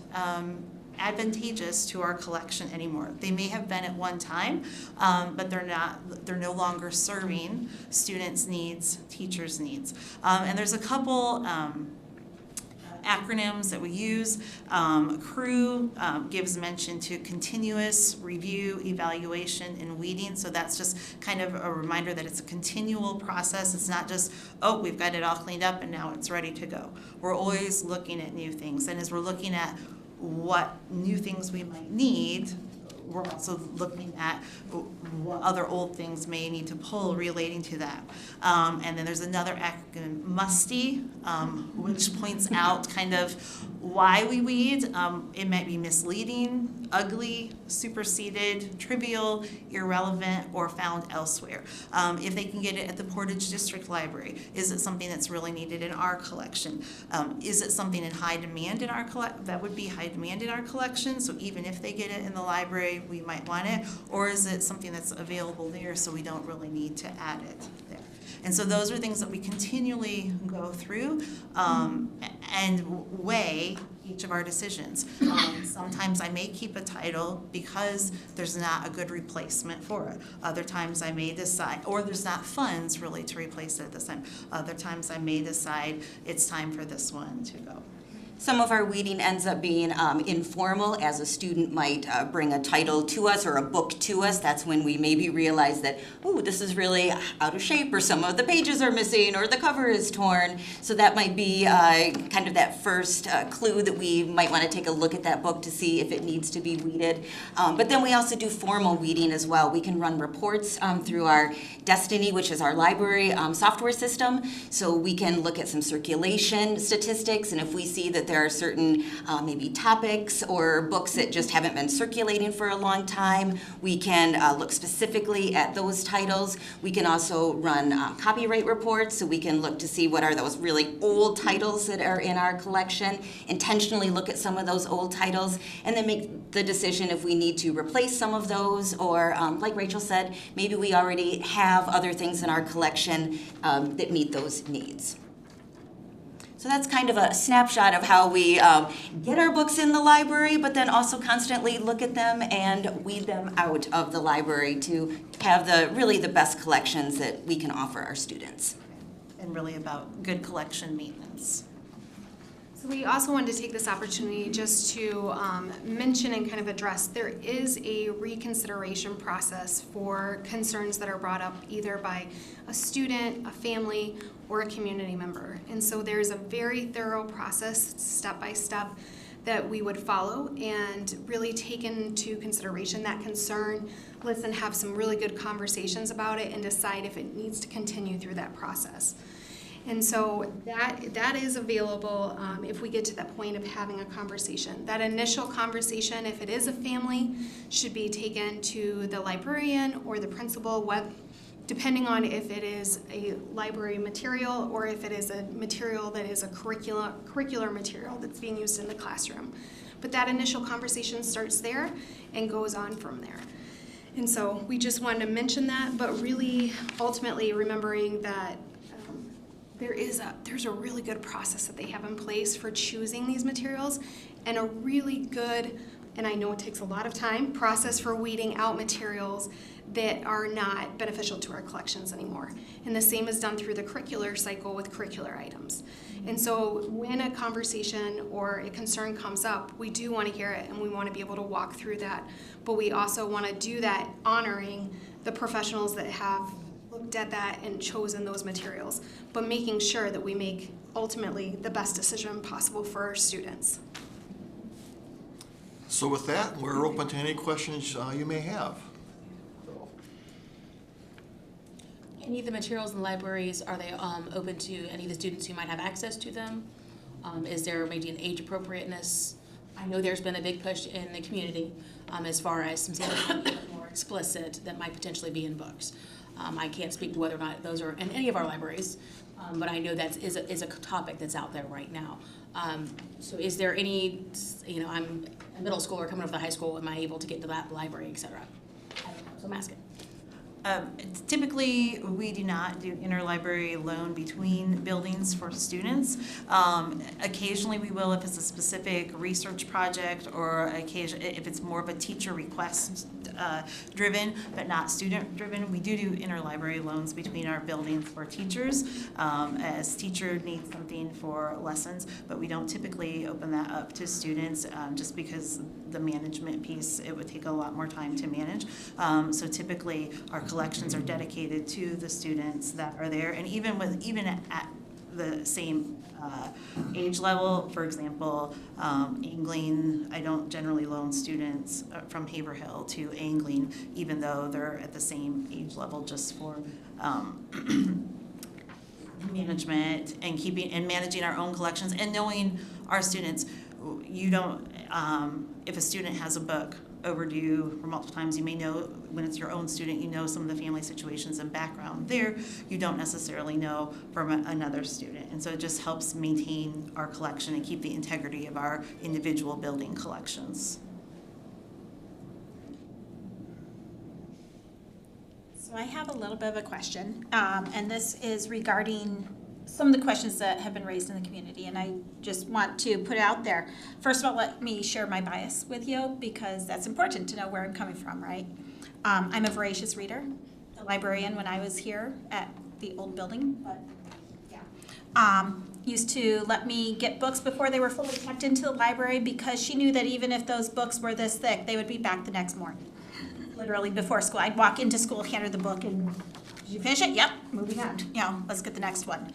advantageous to our collection anymore. They may have been at one time, but they're no longer serving students' needs, teachers' needs. And there's a couple acronyms that we use. CREW gives mention to continuous review, evaluation, and weeding. So that's just kind of a reminder that it's a continual process. It's not just, oh, we've got it all cleaned up and now it's ready to go. We're always looking at new things. And as we're looking at what new things we might need, we're also looking at what other old things may need to pull relating to that. And then there's another acronym, MUSTY, which points out kind of why we weed. It might be misleading, ugly, superseded, trivial, irrelevant, or found elsewhere. If they can get it at the Portage District Library, is it something that's really needed in our collection? Is it something in high demand in our that would be high demand in our collection? So even if they get it in the library, we might want it, or is it something that's available there so we don't really need to add it there? And so those are things that we continually go through and weigh each of our decisions. Sometimes I may keep a title because there's not a good replacement for it. Other times I may decide, or there's not funds really to replace it at this time. Other times I may decide it's time for this one to go. Some of our weeding ends up being informal, as a student might bring a title to us or a book to us. That's when we maybe realize that, oh, this is really out of shape, or some of the pages are missing, or the cover is torn. So that might be kind of that first clue that we might want to take a look at that book to see if it needs to be weeded. But then we also do formal weeding as well. We can run reports through our Destiny, which is our library software system. So we can look at some circulation statistics, and if we see that there are certain maybe topics or books that just haven't been circulating for a long time, we can look specifically at those titles. We can also run copyright reports, so we can look to see what are those really old titles that are in our collection, intentionally look at some of those old titles, and then make the decision if we need to replace some of those, or like Rachel said, maybe we already have other things in our collection that meet those needs. So that's kind of a snapshot of how we get our books in the library, but then also constantly look at them and weed them out of the library to have really the best collections that we can offer our students. And really about good collection maintenance. So we also wanted to take this opportunity just to mention and kind of address, there is a reconsideration process for concerns that are brought up either by a student, a family, or a community member. And so there's a very thorough process, step by step, that we would follow and really take into consideration that concern, listen, have some really good conversations about it, and decide if it needs to continue through that process. And so that is available if we get to that point of having a conversation. That initial conversation, if it is a family, should be taken to the librarian or the principal, depending on if it is a library material or if it is a material that is a curricular material that's being used in the classroom. But that initial conversation starts there and goes on from there. And so we just wanted to mention that, but really ultimately remembering that there's a really good process that they have in place for choosing these materials, and a really good, and I know it takes a lot of time, process for weeding out materials that are not beneficial to our collections anymore. And the same is done through the curricular cycle with curricular items. And so when a conversation or a concern comes up, we do want to hear it and we want to be able to walk through that. But we also want to do that honoring the professionals that have looked at that and chosen those materials, but making sure that we make ultimately the best decision possible for our students. So with that, we're open to any questions you may have. Any of the materials in the libraries, are they open to any of the students who might have access to them? Is there maybe an age appropriateness? I know there's been a big push in the community as far as some things more explicit that might potentially be in books. I can't speak to whether or not those are in any of our libraries, but I know that is a topic that's out there right now. So is there any, I'm a middle schooler coming over to high school, am I able to get to that library, et cetera? I don't know, so I'm asking. Typically, we do not do interlibrary loan between buildings for students. Occasionally we will if it's a specific research project or if it's more of a teacher request driven but not student driven. We do interlibrary loans between our buildings for teachers as teacher needs something for lessons, but we don't typically open that up to students just because the management piece, it would take a lot more time to manage. So typically our collections are dedicated to the students that are there, and even at the same age level. For example, angling, I don't generally loan students from Haverhill to angling, even though they're at the same age level, just for management and managing our own collections and knowing our students. You don't, if a student has a book overdue for multiple times, you may know when it's your own student, you know some of the family situations and background there, you don't necessarily know from another student. And so it just helps maintain our collection and keep the integrity of our individual building collections. So I have a little bit of a question, and this is regarding some of the questions that have been raised in the community, and I just want to put it out there. First of all, let me share my bias with you, because that's important to know where I'm coming from, right? I'm a voracious reader, a librarian when I was here at the old building, but yeah. Used to let me get books before they were fully tucked into the library, because she knew that even if those books were this thick, they would be back the next morning. Literally before school. I'd walk into school, hand her the book, and did you finish it? Yep, moving on. Let's get the next one.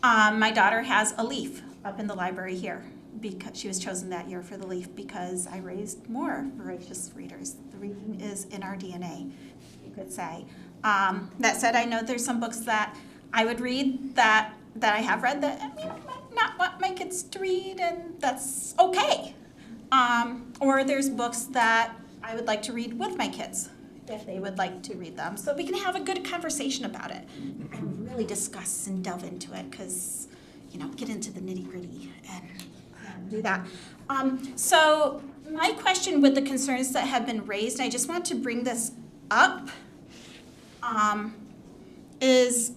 My daughter has a leaf up in the library here, because she was chosen that year for the leaf because I raised more voracious readers. The reading is in our DNA, you could say. That said, I know there's some books that I would read that I have read that I might not want my kids to read, and that's okay. Or there's books that I would like to read with my kids if they would like to read them, so we can have a good conversation about it and really discuss and delve into it, because get into the nitty-gritty and do that. So my question with the concerns that have been raised, I just want to bring this up, is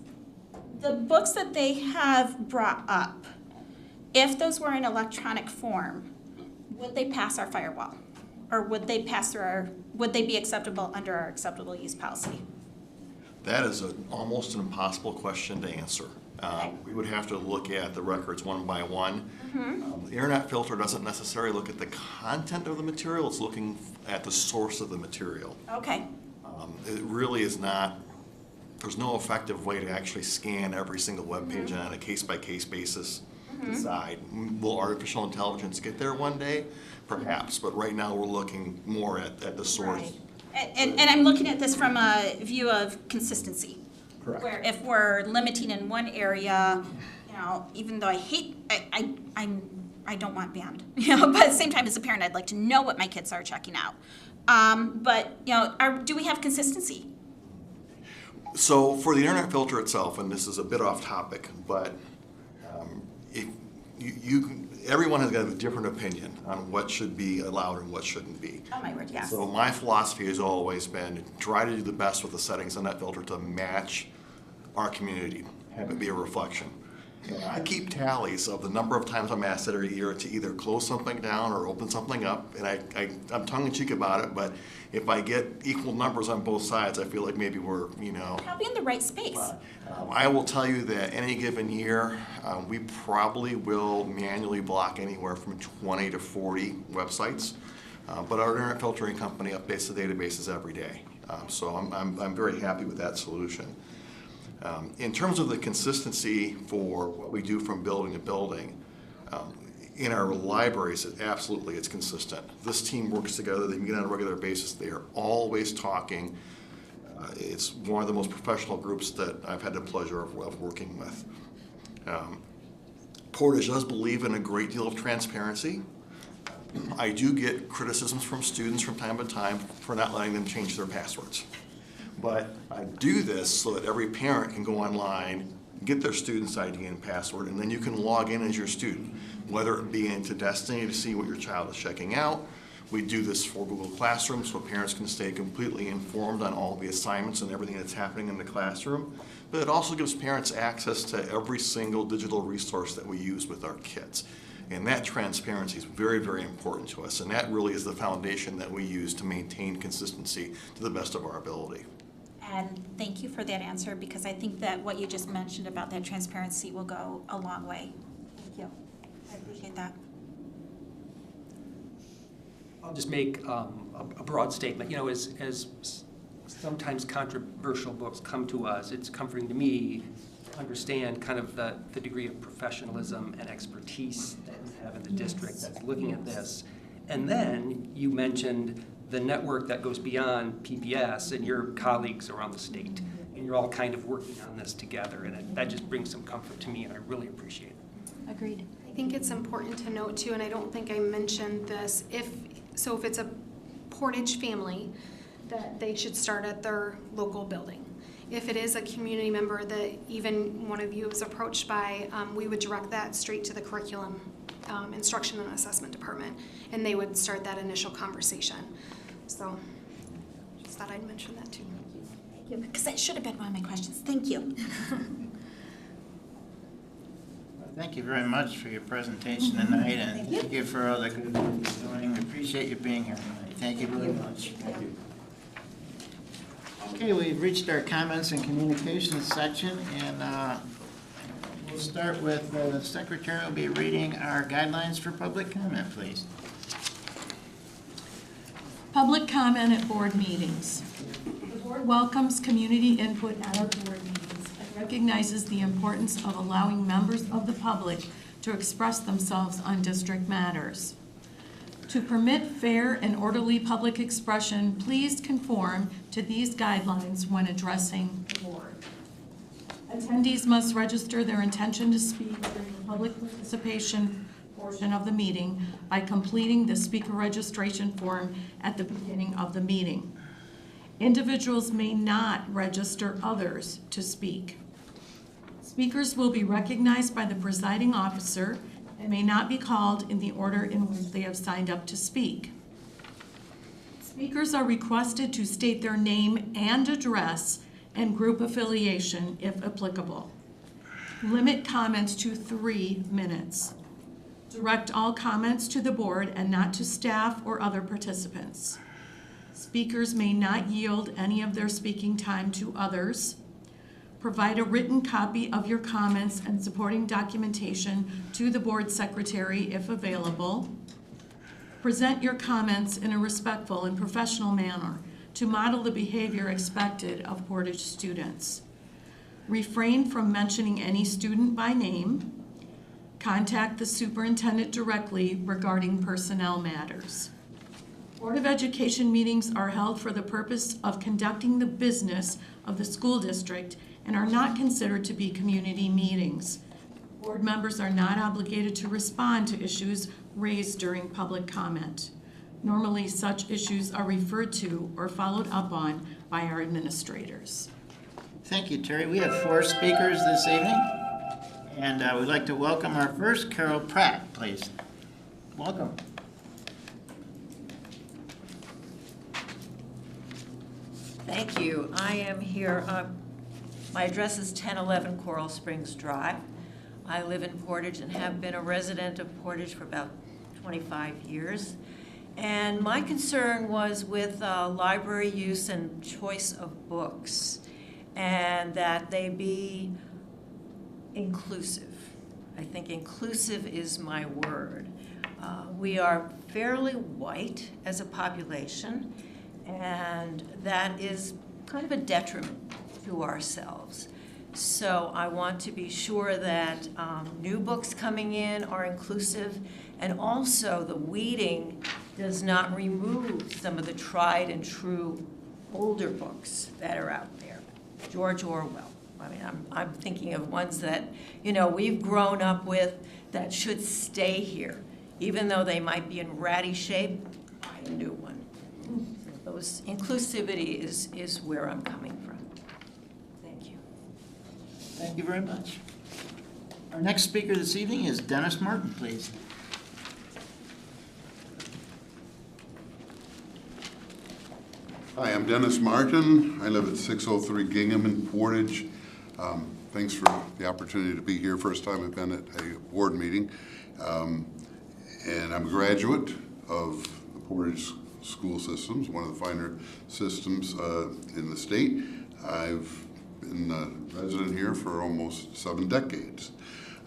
the books that they have brought up, if those were in electronic form, would they pass our firewall? Or would they would they be acceptable under our acceptable use policy? That is almost an impossible question to answer. We would have to look at the records one by one. Mm-hmm. The internet filter doesn't necessarily look at the content of the material, it's looking at the source of the material. Okay. It really is not, there's no effective way to actually scan every single web page Mm-hmm. on a case-by-case basis. Decide. Will artificial intelligence get there one day? Perhaps, but right now we're looking more at the source. Right. And I'm looking at this from a view of consistency. Correct. Where if we're limiting in one area, even though I don't want band, but at the same time as a parent, I'd like to know what my kids are checking out. But do we have consistency? So for the internet filter itself, and this is a bit off topic, but everyone has got a different opinion on what should be allowed and what shouldn't be. Oh my word, yes. So my philosophy has always been to try to do the best with the settings on that filter to match our community, have it be a reflection. And I keep tallies of the number of times I'm asked every year to either close something down or open something up, and I'm tongue-in-cheek about it, but if I get equal numbers on both sides, I feel like maybe we're, Probably in the right space. I will tell you that any given year, we probably will manually block anywhere from 20 to 40 websites. But our internet filtering company updates the databases every day. So I'm very happy with that solution. In terms of the consistency for what we do from building to building, in our libraries, it's consistent. This team works together, they meet on a regular basis, they are always talking. It's one of the most professional groups that I've had the pleasure of working with. Portage does believe in a great deal of transparency. I do get criticisms from students from time to time for not letting them change their passwords. But I do this so that every parent can go online, get their student's ID and password, and then you can log in as your student, whether it be into Destiny to see what your child is checking out. We do this for Google Classroom so parents can stay completely informed on all the assignments and everything that's happening in the classroom. But it also gives parents access to every single digital resource that we use with our kids. And that transparency is very, very important to us. And that really is the foundation that we use to maintain consistency to the best of our ability. And thank you for that answer, because I think that what you just mentioned about that transparency will go a long way. Thank you. I appreciate that. I'll just make a broad statement. As sometimes controversial books come to us, it's comforting to me to understand kind of the degree of professionalism and expertise that we have in the district that's looking at this. And then you mentioned the network that goes beyond PPS and your colleagues around the state. And you're all kind of working on this together, and that just brings some comfort to me, and I really appreciate it. Agreed. I think it's important to note too, and I don't think I mentioned this, if it's a Portage family, that they should start at their local building. If it is a community member that even one of you is approached by, we would direct that straight to the curriculum, instruction and assessment department, and they would start that initial conversation. So just thought I'd mention that too. Thank you, because that should have been one of my questions. Thank you. Thank you very much for your presentation tonight, and thank you for all the good work you're doing. Appreciate you being here tonight. Thank you very much. Thank you. Okay, we've reached our comments and communications section, and we'll start with the secretary will be reading our guidelines for public comment, please. Public comment at board meetings. The board welcomes community input at our board meetings and recognizes the importance of allowing members of the public to express themselves on district matters. To permit fair and orderly public expression, please conform to these guidelines when addressing the board. Attendees must register their intention to speak during the public participation portion of the meeting by completing the speaker registration form at the beginning of the meeting. Individuals may not register others to speak. Speakers will be recognized by the presiding officer and may not be called in the order in which they have signed up to speak. Speakers are requested to state their name and address and group affiliation if applicable. Limit comments to 3 minutes. Direct all comments to the board and not to staff or other participants. Speakers may not yield any of their speaking time to others. Provide a written copy of your comments and supporting documentation to the board secretary if available. Present your comments in a respectful and professional manner to model the behavior expected of Portage students. Refrain from mentioning any student by name. Contact the superintendent directly regarding personnel matters. Board of Education meetings are held for the purpose of conducting the business of the school district and are not considered to be community meetings. Board members are not obligated to respond to issues raised during public comment. Normally, such issues are referred to or followed up on by our administrators. Thank you, Terry. We have 4 speakers this evening, and we'd like to welcome our first, Carol Pratt, please. Welcome. Thank you. I am here. My address is 1011 Coral Springs Drive. I live in Portage and have been a resident of Portage for about 25 years. And my concern was with library use and choice of books, and that they be inclusive. I think inclusive is my word. We are fairly white as a population, and that is kind of a detriment to ourselves. So I want to be sure that new books coming in are inclusive, and also the weeding does not remove some of the tried and true older books that are out there. George Orwell. I mean, I'm thinking of ones that, you know, we've grown up with that should stay here. Even though they might be in ratty shape, buy a new one. Those inclusivity is where I'm coming from. Thank you. Thank you very much. Our next speaker this evening is Dennis Martin, please. Hi, I'm Dennis Martin. I live at 603 Gingham in Portage. Thanks for the opportunity to be here. First time I've been at a board meeting. And I'm a graduate of the Portage school systems, one of the finer systems in the state. I've been a resident here for almost 7 decades.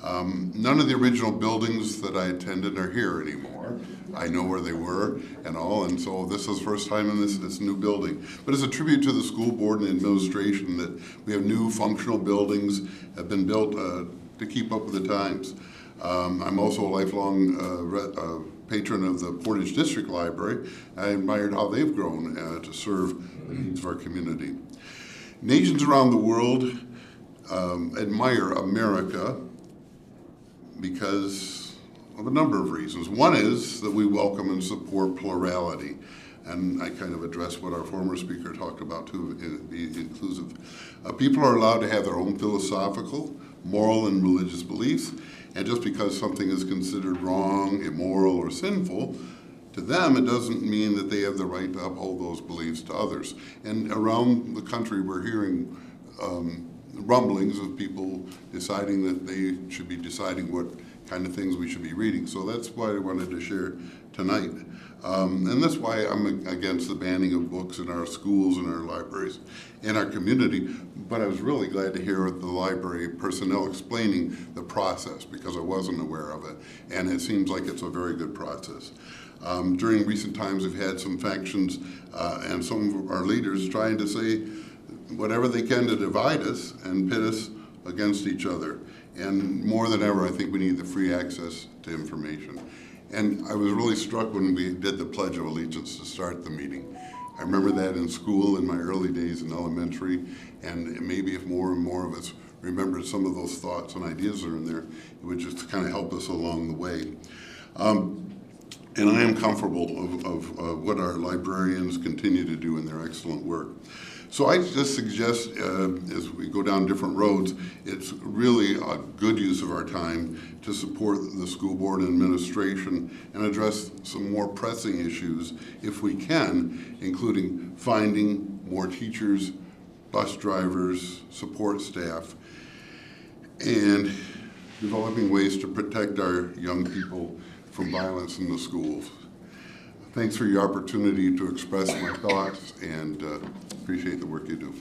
None of the original buildings that I attended are here anymore. I know where they were and all, and so this is the first time in this new building. But it's a tribute to the school board and administration that we have new functional buildings have been built to keep up with the times. I'm also a lifelong patron of the Portage District Library. I admired how they've grown to serve the needs of our community. Nations around the world admire America because of a number of reasons. One is that we welcome and support plurality. And I kind of addressed what our former speaker talked about too, be inclusive. People are allowed to have their own philosophical, moral, and religious beliefs. And just because something is considered wrong, immoral, or sinful, to them it doesn't mean that they have the right to uphold those beliefs to others. And around the country we're hearing rumblings of people deciding that they should be deciding what kind of things we should be reading. So that's why I wanted to share tonight. And that's why I'm against the banning of books in our schools and our libraries in our community. But I was really glad to hear the library personnel explaining the process because I wasn't aware of it. And it seems like it's a very good process. During recent times, we've had some factions and some of our leaders trying to say whatever they can to divide us and pit us against each other. And more than ever, I think we need the free access to information. And I was really struck when we did the Pledge of Allegiance to start the meeting. I remember that in school in my early days in elementary, and maybe if more and more of us remembered some of those thoughts and ideas that are in there, it would just kind of help us along the way. And I am comfortable of what our librarians continue to do in their excellent work. So I just suggest, as we go down different roads, it's really a good use of our time to support the school board and administration and address some more pressing issues, if we can, including finding more teachers, bus drivers, support staff, and developing ways to protect our young people from violence in the schools. Thanks for your opportunity to express my thoughts, and appreciate the work you do.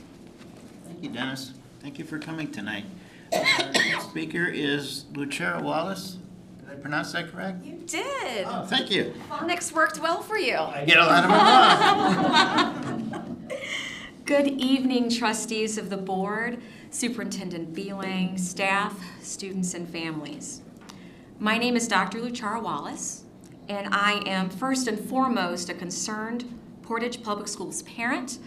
Thank you, Dennis. Thank you for coming tonight. Our next speaker is Lucera Wallace. Did I pronounce that correct? You did. Oh, thank you. Phonics worked well for you. I get a lot of them wrong. Good evening, trustees of the board, Superintendent Beelang, staff, students, and families. My name is Dr. Lucera Wallace, and I am first and foremost a concerned Portage Public Schools parent,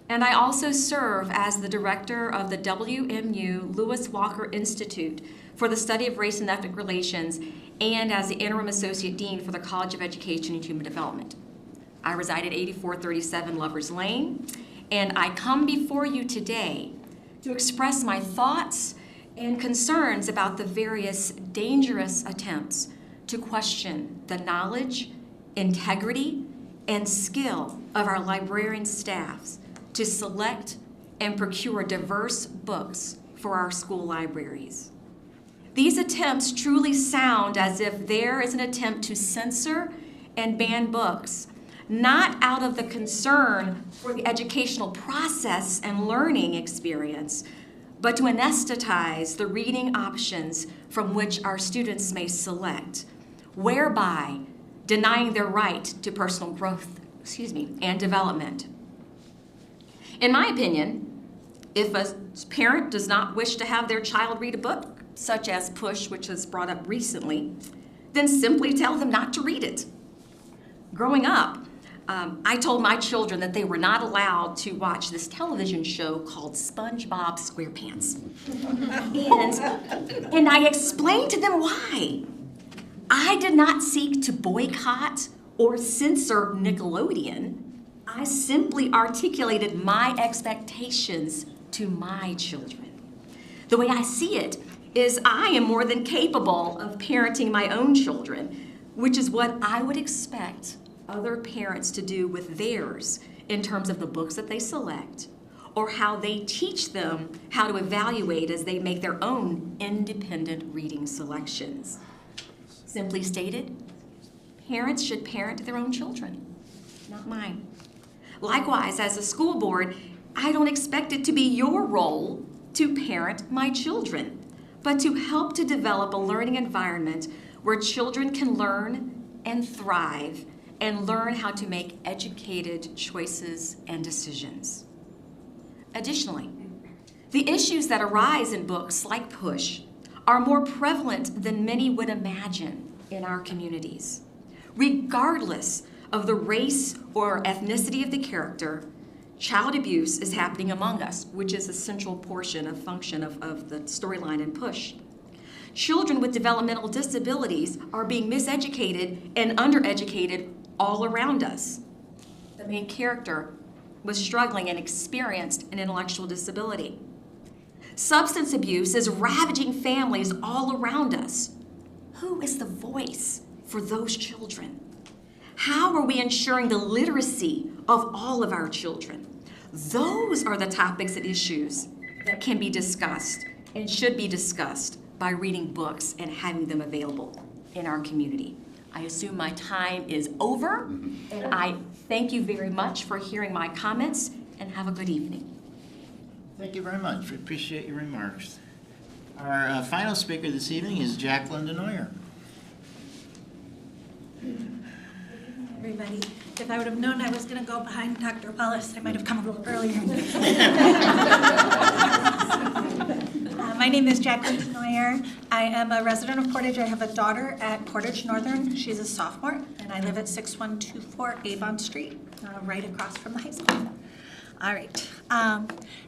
and I also serve as the director of the WMU Lewis Walker Institute for the Study of Race and Ethnic Relations, and as the interim associate dean for the College of Education and Human Development. I reside at 8437 Lovers Lane, and I come before you today to express my thoughts and concerns about the various dangerous attempts to question the knowledge, integrity, and skill of our librarian staffs to select and procure diverse books for our school libraries. These attempts truly sound as if there is an attempt to censor and ban books, not out of the concern for the educational process and learning experience, but to anesthetize the reading options from which our students may select, whereby denying their right to personal growth, and development. In my opinion, if a parent does not wish to have their child read a book, such as Push, which was brought up recently, then simply tell them not to read it. Growing up, I told my children that they were not allowed to watch this television show called SpongeBob SquarePants. and I explained to them why. I did not seek to boycott or censor Nickelodeon. I simply articulated my expectations to my children. The way I see it is I am more than capable of parenting my own children, which is what I would expect other parents to do with theirs in terms of the books that they select or how they teach them how to evaluate as they make their own independent reading selections. Simply stated, parents should parent their own children, not mine. Likewise, as a school board, I don't expect it to be your role to parent my children, but to help to develop a learning environment where children can learn and thrive and learn how to make educated choices and decisions. Additionally, the issues that arise in books like Push are more prevalent than many would imagine in our communities. Regardless of the race or ethnicity of the character, child abuse is happening among us, which is a central portion of function of the storyline in Push. Children with developmental disabilities are being miseducated and undereducated all around us. The main character was struggling and experienced an intellectual disability. Substance abuse is ravaging families all around us. Who is the voice for those children? How are we ensuring the literacy of all of our children? Those are the topics and issues that can be discussed and should be discussed by reading books and having them available in our community. I assume my time is over, and I thank you very much for hearing my comments, and have a good evening. Thank you very much. We appreciate your remarks. Our final speaker this evening is Jacqueline DeNoyer. Everybody, if I would have known I was going to go behind Dr. Wallace, I might have come a little earlier. My name is Jacqueline DeNoyer. I am a resident of Portage. I have a daughter at Portage Northern. She's a sophomore, and I live at 6124 Avon Street, right across from the high school. All right.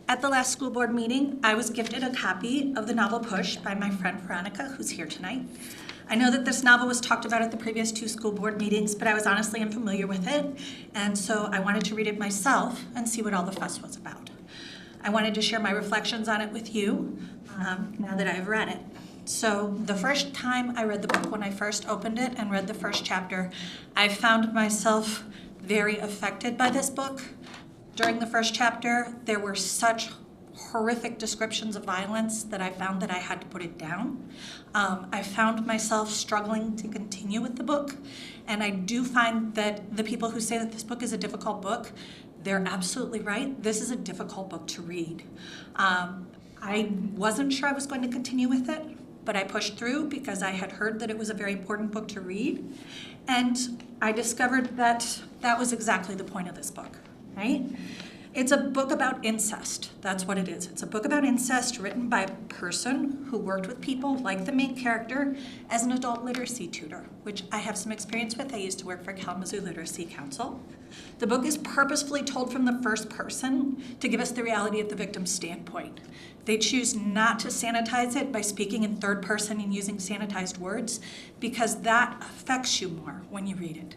At the last school board meeting, I was gifted a copy of the novel Push by my friend Veronica, who's here tonight. I know that this novel was talked about at the previous 2 school board meetings, but I was honestly unfamiliar with it, and so I wanted to read it myself and see what all the fuss was about. I wanted to share my reflections on it with you now that I've read it. So the first time I read the book, when I first opened it and read the first chapter, I found myself very affected by this book. During the first chapter, there were such horrific descriptions of violence that I found that I had to put it down. I found myself struggling to continue with the book, and I do find that the people who say that this book is a difficult book, they're absolutely right. This is a difficult book to read. I wasn't sure I was going to continue with it, but I pushed through because I had heard that it was a very important book to read, and I discovered that that was exactly the point of this book, right? It's a book about incest. That's what it is. It's a book about incest written by a person who worked with people like the main character as an adult literacy tutor, which I have some experience with. I used to work for Kalamazoo Literacy Council. The book is purposefully told from the first person to give us the reality of the victim's standpoint. They choose not to sanitize it by speaking in third person and using sanitized words because that affects you more when you read it.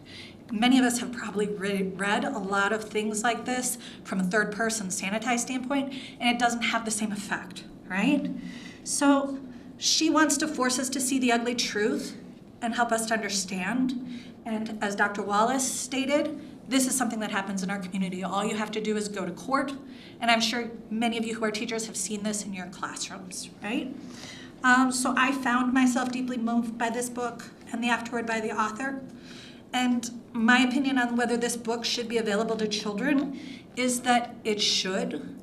Many of us have probably read a lot of things like this from a third person sanitized standpoint, and it doesn't have the same effect, right? So she wants to force us to see the ugly truth and help us to understand. And as Dr. Wallace stated, this is something that happens in our community. All you have to do is go to court, and I'm sure many of you who are teachers have seen this in your classrooms, right? So I found myself deeply moved by this book and the afterword by the author. And my opinion on whether this book should be available to children is that it should,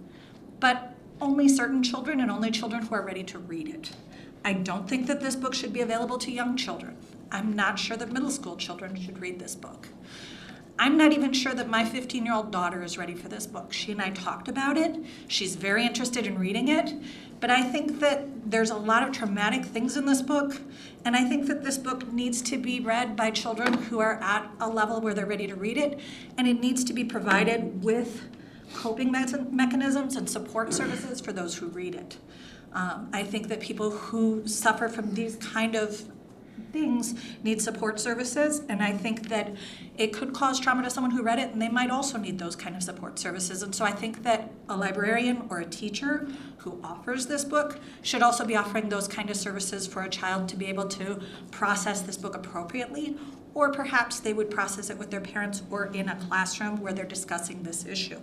but only certain children and only children who are ready to read it. I don't think that this book should be available to young children. I'm not sure that middle school children should read this book. I'm not even sure that my 15-year-old daughter is ready for this book. She and I talked about it. She's very interested in reading it. But I think that there's a lot of traumatic things in this book, and I think that this book needs to be read by children who are at a level where they're ready to read it, and it needs to be provided with coping mechanisms and support services for those who read it. I think that people who suffer from these kind of things need support services, and I think that it could cause trauma to someone who read it, and they might also need those kind of support services. And so I think that a librarian or a teacher who offers this book should also be offering those kind of services for a child to be able to process this book appropriately, or perhaps they would process it with their parents or in a classroom where they're discussing this issue.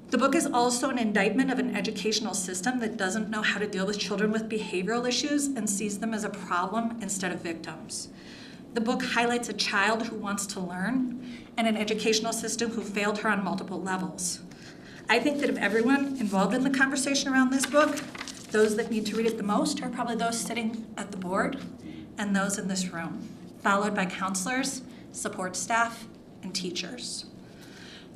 The book is also an indictment of an educational system that doesn't know how to deal with children with behavioral issues and sees them as a problem instead of victims. The book highlights a child who wants to learn and an educational system who failed her on multiple levels. I think that of everyone involved in the conversation around this book, those that need to read it the most are probably those sitting at the board and those in this room, followed by counselors, support staff, and teachers.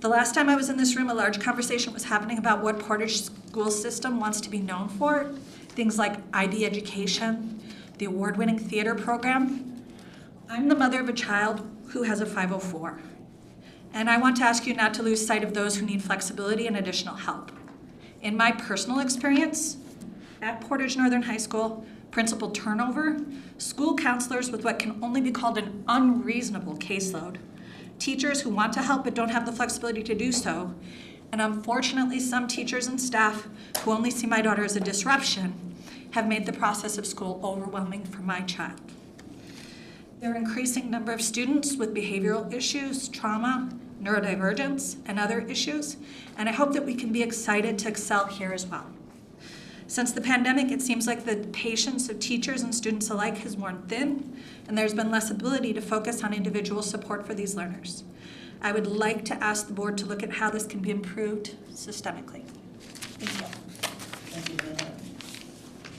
The last time I was in this room, a large conversation was happening about what Portage school system wants to be known for. Things like IB education, the award-winning theater program. I'm the mother of a child who has a 504. And I want to ask you not to lose sight of those who need flexibility and additional help. In my personal experience, at Portage Northern High School, principal turnover, school counselors with what can only be called an unreasonable caseload, teachers who want to help but don't have the flexibility to do so, and unfortunately some teachers and staff who only see my daughter as a disruption have made the process of school overwhelming for my child. There are an increasing number of students with behavioral issues, trauma, neurodivergence, and other issues, and I hope that we can be excited to excel here as well. Since the pandemic, it seems like the patience of teachers and students alike has worn thin, and there's been less ability to focus on individual support for these learners. I would like to ask the board to look at how this can be improved systemically. Thank you. Thank you very much.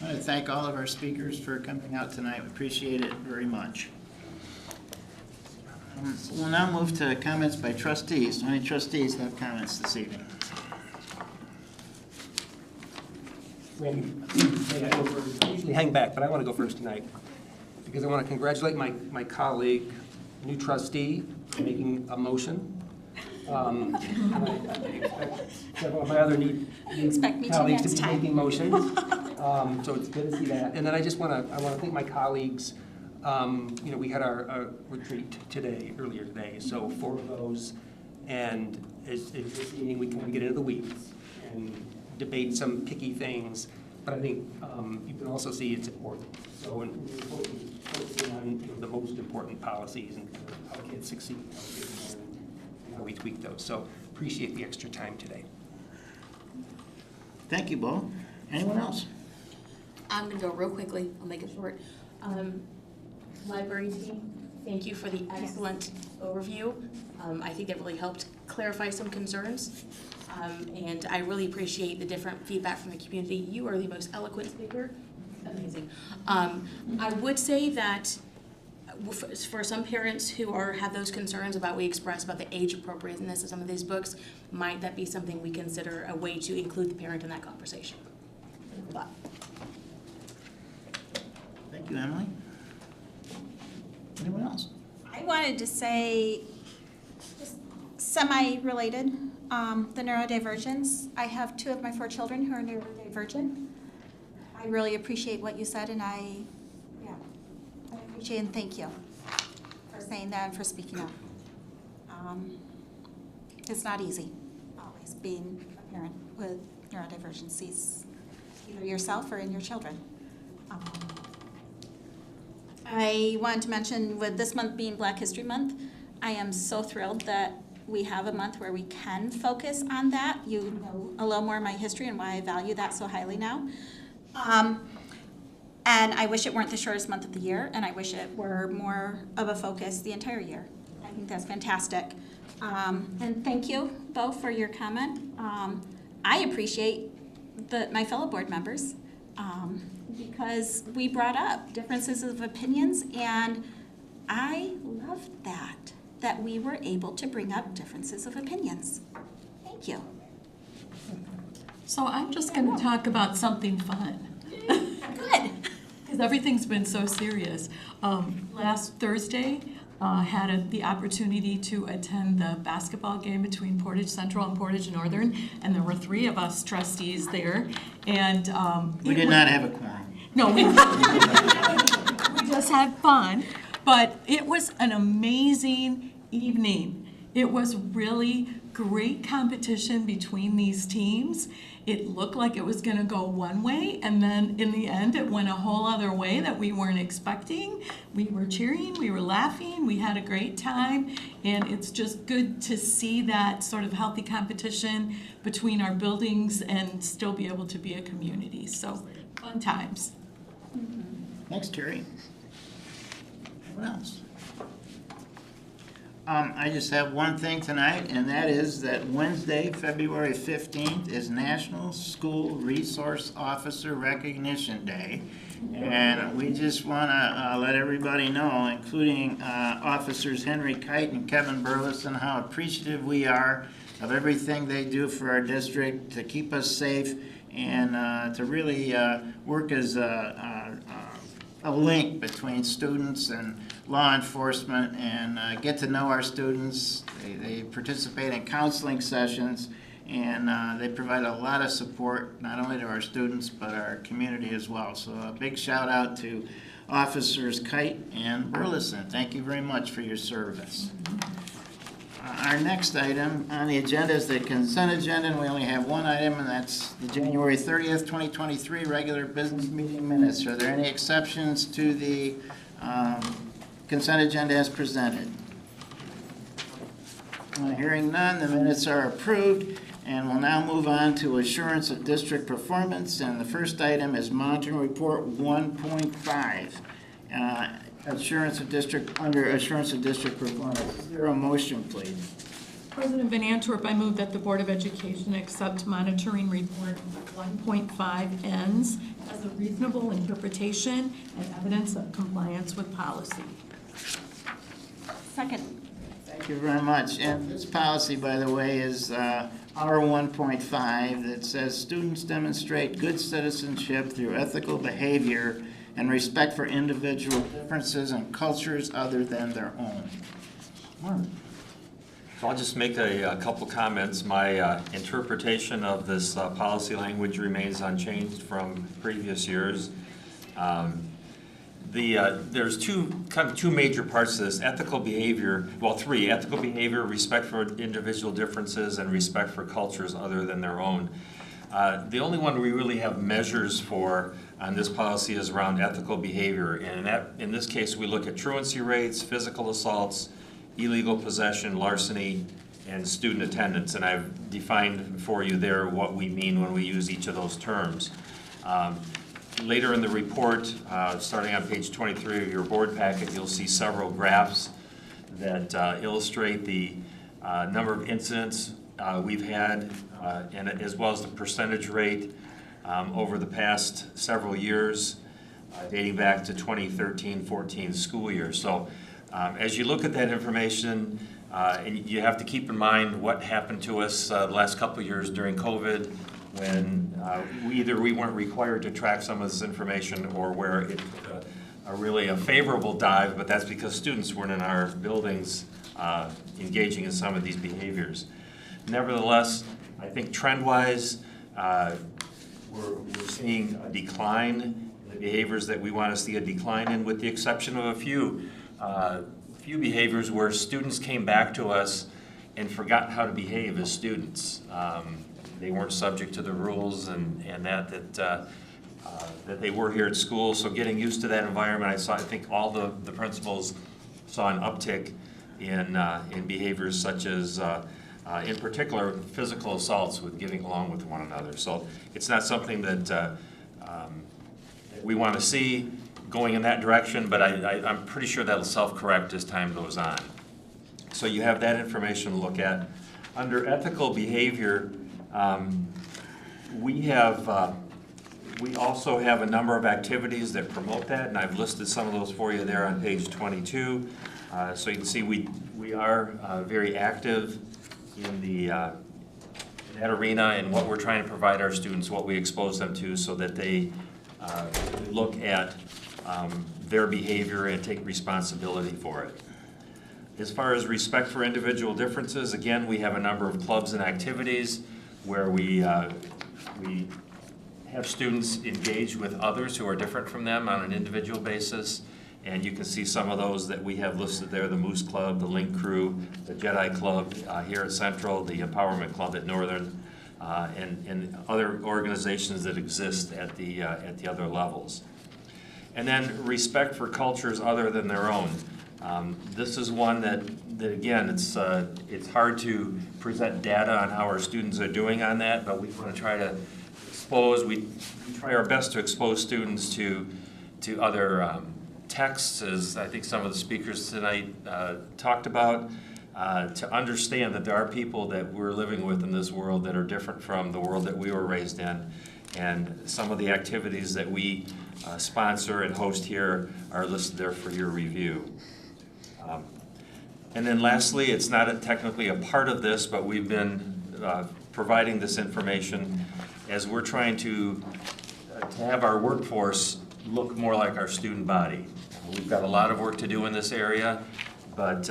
I want to thank all of our speakers for coming out tonight. We appreciate it very much. So we'll now move to comments by trustees. Do any trustees have comments this evening? Randy, may I go first? I usually hang back, but I want to go first tonight because I want to congratulate my colleague, new trustee, for making a motion. And I expect several of my other new colleagues to be making motions. So it's good to see that. And then I want to thank my colleagues. We had our retreat earlier today, so 4 of those, and this evening we can get into the weeds and debate some picky things, but I think you can also see it's important. So we're focusing on the most important policies and how kids succeed, and how we tweak those. So appreciate the extra time today. Thank you, Bo. Anyone else? I'm going to go real quickly. I'll make it short. Library team, thank you for the excellent overview. I think it really helped clarify some concerns. And I really appreciate the different feedback from the community. You are the most eloquent speaker. Amazing. I would say that for some parents who have those concerns about we express about the age appropriateness of some of these books, might that be something we consider a way to include the parent in that conversation? But Thank you, Emily. Anyone else? I wanted to say, just semi-related, the neurodivergence. I have 2 of my 4 children who are neurodivergent. I really appreciate what you said, and I appreciate and thank you for saying that and for speaking up. It's not easy, always, being a parent with neurodivergencies, either yourself or in your children. I wanted to mention, with this month being Black History Month, I am so thrilled that we have a month where we can focus on that. You know a little more of my history and why I value that so highly now. And I wish it weren't the shortest month of the year, and I wish it were more of a focus the entire year. I think that's fantastic. And thank you, Bo, for your comment. I appreciate my fellow board members because we brought up differences of opinions, and I loved that we were able to bring up differences of opinions. Thank you. So I'm just going to talk about something fun. Good. Because everything's been so serious. Last Thursday, had the opportunity to attend the basketball game between Portage Central and Portage Northern, and there were 3 of us trustees there. And We did not have a quorum. no, we just had fun. But it was an amazing evening. It was really great competition between these teams. It looked like it was going to go one way, and then in the end it went a whole other way that we weren't expecting. We were cheering, we were laughing, we had a great time, and it's just good to see that sort of healthy competition between our buildings and still be able to be a community. So, fun times. Thanks, Terry. What else? I just have one thing tonight, and that is that Wednesday, February 15th, is National School Resource Officer Recognition Day. And we just want to let everybody know, including Officers Henry Kite and Kevin Burleson, how appreciative we are of everything they do for our district to keep us safe and to really work as a link between students and law enforcement and get to know our students. They participate in counseling sessions, and they provide a lot of support not only to our students but our community as well. So a big shout out to Officers Kite and Burleson. Thank you very much for your service. Our next item on the agenda is the consent agenda, and we only have one item, and that's the January 30th, 2023 regular business meeting minutes. Are there any exceptions to the consent agenda as presented? Hearing none, the minutes are approved, and we'll now move on to assurance of district performance. And the first item is monitoring report 1.5. Assurance of district performance. Is there a motion, please? President Van Antwerp, I move that the Board of Education accept monitoring report 1.5 ends as a reasonable interpretation and evidence of compliance with policy. Second. Thank you very much. And this policy, by the way, is R1.5 that says students demonstrate good citizenship through ethical behavior and respect for individual differences and cultures other than their own. So I'll just make a couple comments. My interpretation of this policy language remains unchanged from previous years. There's two major parts to this: ethical behavior. Well, 3: ethical behavior, respect for individual differences, and respect for cultures other than their own. The only one we really have measures for on this policy is around ethical behavior, and in this case we look at truancy rates, physical assaults, illegal possession, larceny, and student attendance, and I've defined for you there what we mean when we use each of those terms. Later in the report, starting on page 23 of your board packet, you'll see several graphs that illustrate the number of incidents we've had, and as well as the percentage rate over the past several years. dating back to 2013-14 school year. So as you look at that information, and you have to keep in mind what happened to us the last couple of years during COVID, when either we weren't required to track some of this information, or where it took really a favorable dive, but that's because students weren't in our buildings engaging in some of these behaviors. Nevertheless, I think trend-wise, we're seeing a decline in the behaviors that we want to see a decline in, with the exception of a few behaviors where students came back to us and forgot how to behave as students. They weren't subject to the rules and that they were here at school. So getting used to that environment, I think all the principals saw an uptick in behaviors such as, in particular, physical assaults with getting along with one another. So it's not something that we want to see going in that direction, but I'm pretty sure that'll self-correct as time goes on. So you have that information to look at. Under ethical behavior, we also have a number of activities that promote that, and I've listed some of those for you there on page 22. So you can see we are very active in that arena, and what we're trying to provide our students, what we expose them to, so that they look at their behavior and take responsibility for it. As far as respect for individual differences, again, we have a number of clubs and activities where we have students engage with others who are different from them on an individual basis. And you can see some of those that we have listed there: the Moose Club, the Link Crew, the Jedi Club here at Central, the Empowerment Club at Northern, and other organizations that exist at the other levels. And then respect for cultures other than their own. This is one that again, it's hard to present data on how our students are doing on that, but we want to try to expose, we try our best to expose students to other texts, as I think some of the speakers tonight talked about, to understand that there are people that we're living with in this world that are different from the world that we were raised in. And some of the activities that we sponsor and host here are listed there for your review. And then lastly, it's not technically a part of this, but we've been providing this information as we're trying to have our workforce look more like our student body. We've got a lot of work to do in this area, but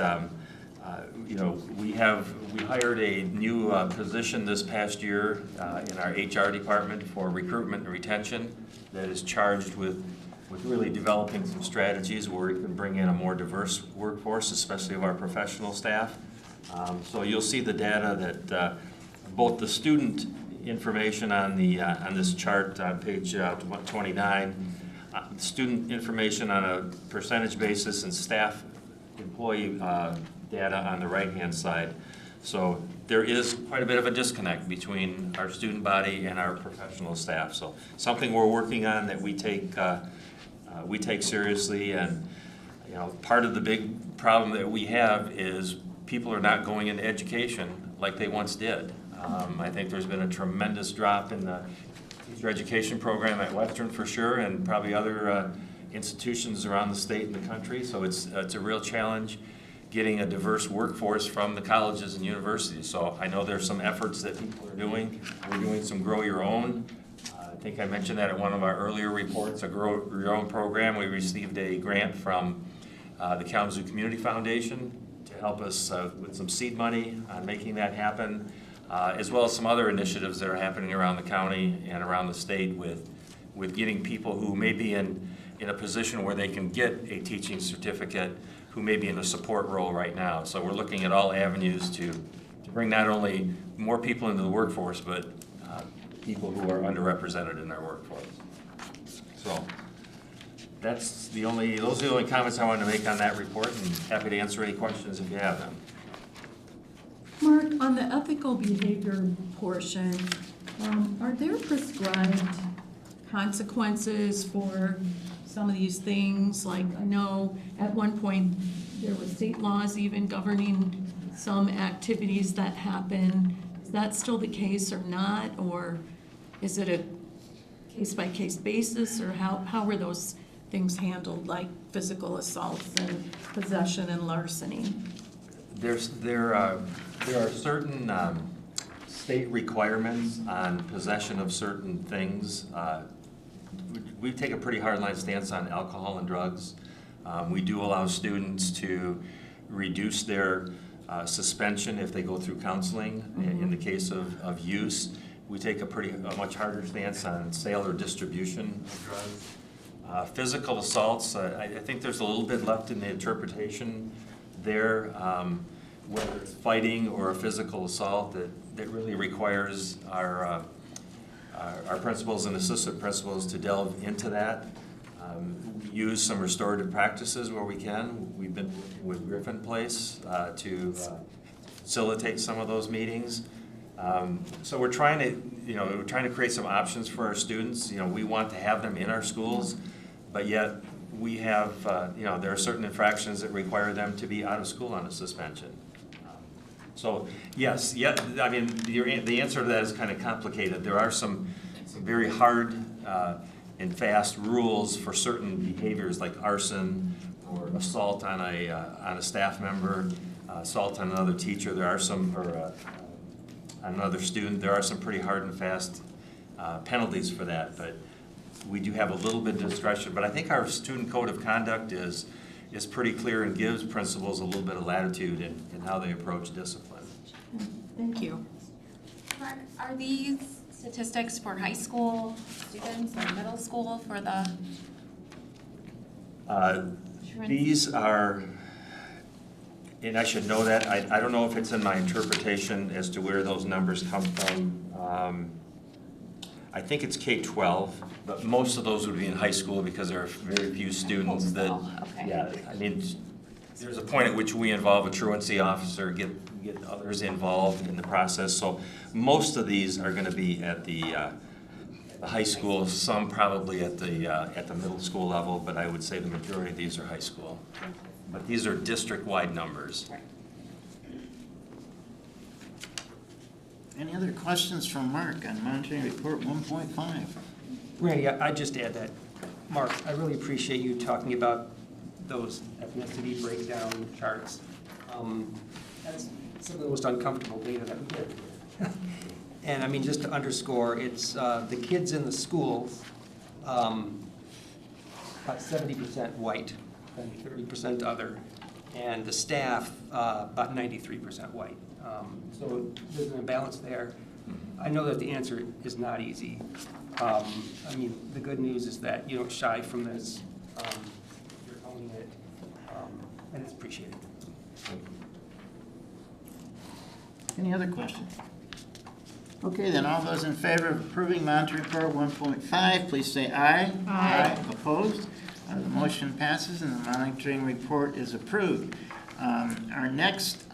you know, we hired a new position this past year in our HR department for recruitment and retention that is charged with really developing some strategies where we can bring in a more diverse workforce, especially of our professional staff. So you'll see the data that both the student information on this chart on page 29, student information on a percentage basis, and staff employee data on the right-hand side. So there is quite a bit of a disconnect between our student body and our professional staff. So something we're working on that we take seriously. And you know, part of the big problem that we have is people are not going into education like they once did. I think there's been a tremendous drop in the teacher education program at Western for sure, and probably other institutions around the state and the country. So it's a real challenge getting a diverse workforce from the colleges and universities. So I know there's some efforts that people are doing. We're doing some Grow Your Own. I think I mentioned that in one of our earlier reports, a Grow Your Own program. We received a grant from the Kalamazoo Community Foundation to help us with some seed money on making that happen, as well as some other initiatives that are happening around the county and around the state with getting people who may be in a position where they can get a teaching certificate, who may be in a support role right now. So we're looking at all avenues to bring not only more people into the workforce, but people who are underrepresented in our workforce. So those are the only comments I wanted to make on that report, and happy to answer any questions if you have them. Mark, on the ethical behavior portion, are there prescribed consequences for some of these things? Like, I know at one point there were state laws even governing some activities that happen. Is that still the case or not? Or is it a case-by-case basis? Or how were those things handled, like physical assaults and possession and larceny? There are certain state requirements on possession of certain things. We take a pretty hardline stance on alcohol and drugs. We do allow students to reduce their suspension if they go through counseling. In the case of use, we take a much harder stance on sale or distribution of drugs. Physical assaults, I think there's a little bit left in the interpretation there, whether it's fighting or a physical assault that really requires our principals and assistant principals to delve into that. We use some restorative practices where we can. We've been working with Griffin Place to facilitate some of those meetings. So we're trying to create some options for our students. We want to have them in our schools, but yet we have, there are certain infractions that require them to be out of school on a suspension. So yes, I mean, the answer to that is kind of complicated. There are some very hard and fast rules for certain behaviors like arson or assault on a staff member, assault on another teacher. There are some, or another student. There are some pretty hard and fast penalties for that, but we do have a little bit of discretion. But I think our student code of conduct is pretty clear and gives principals a little bit of latitude in how they approach discipline. Thank you. Mark, are these statistics for high school students or middle school for the? These are, and I should know that, I don't know if it's in my interpretation as to where those numbers come from. I think it's K-12, but most of those would be in high school because there are very few students that, yeah, I mean, there's a point at which we involve a truancy officer, get others involved in the process. So most of these are going to be at the high school, some probably at the middle school level, but I would say the majority of these are high school. But these are district-wide numbers. Any other questions from Mark on monitoring report 1.5? Randy, I'd just add that, Mark, I really appreciate you talking about those ethnicity breakdown charts. That's some of the most uncomfortable data that we get. And I mean, just to underscore, it's the kids in the schools, about 70% white and 30% other, and the staff, about 93% white. So there's an imbalance there. I know that the answer is not easy. I mean, the good news is that you don't shy from this. You're owning it, and it's appreciated. Any other questions? Okay, then all those in favor of approving monitoring report 1.5, please say aye. Aye. Opposed? The motion passes and the monitoring report is approved. Our next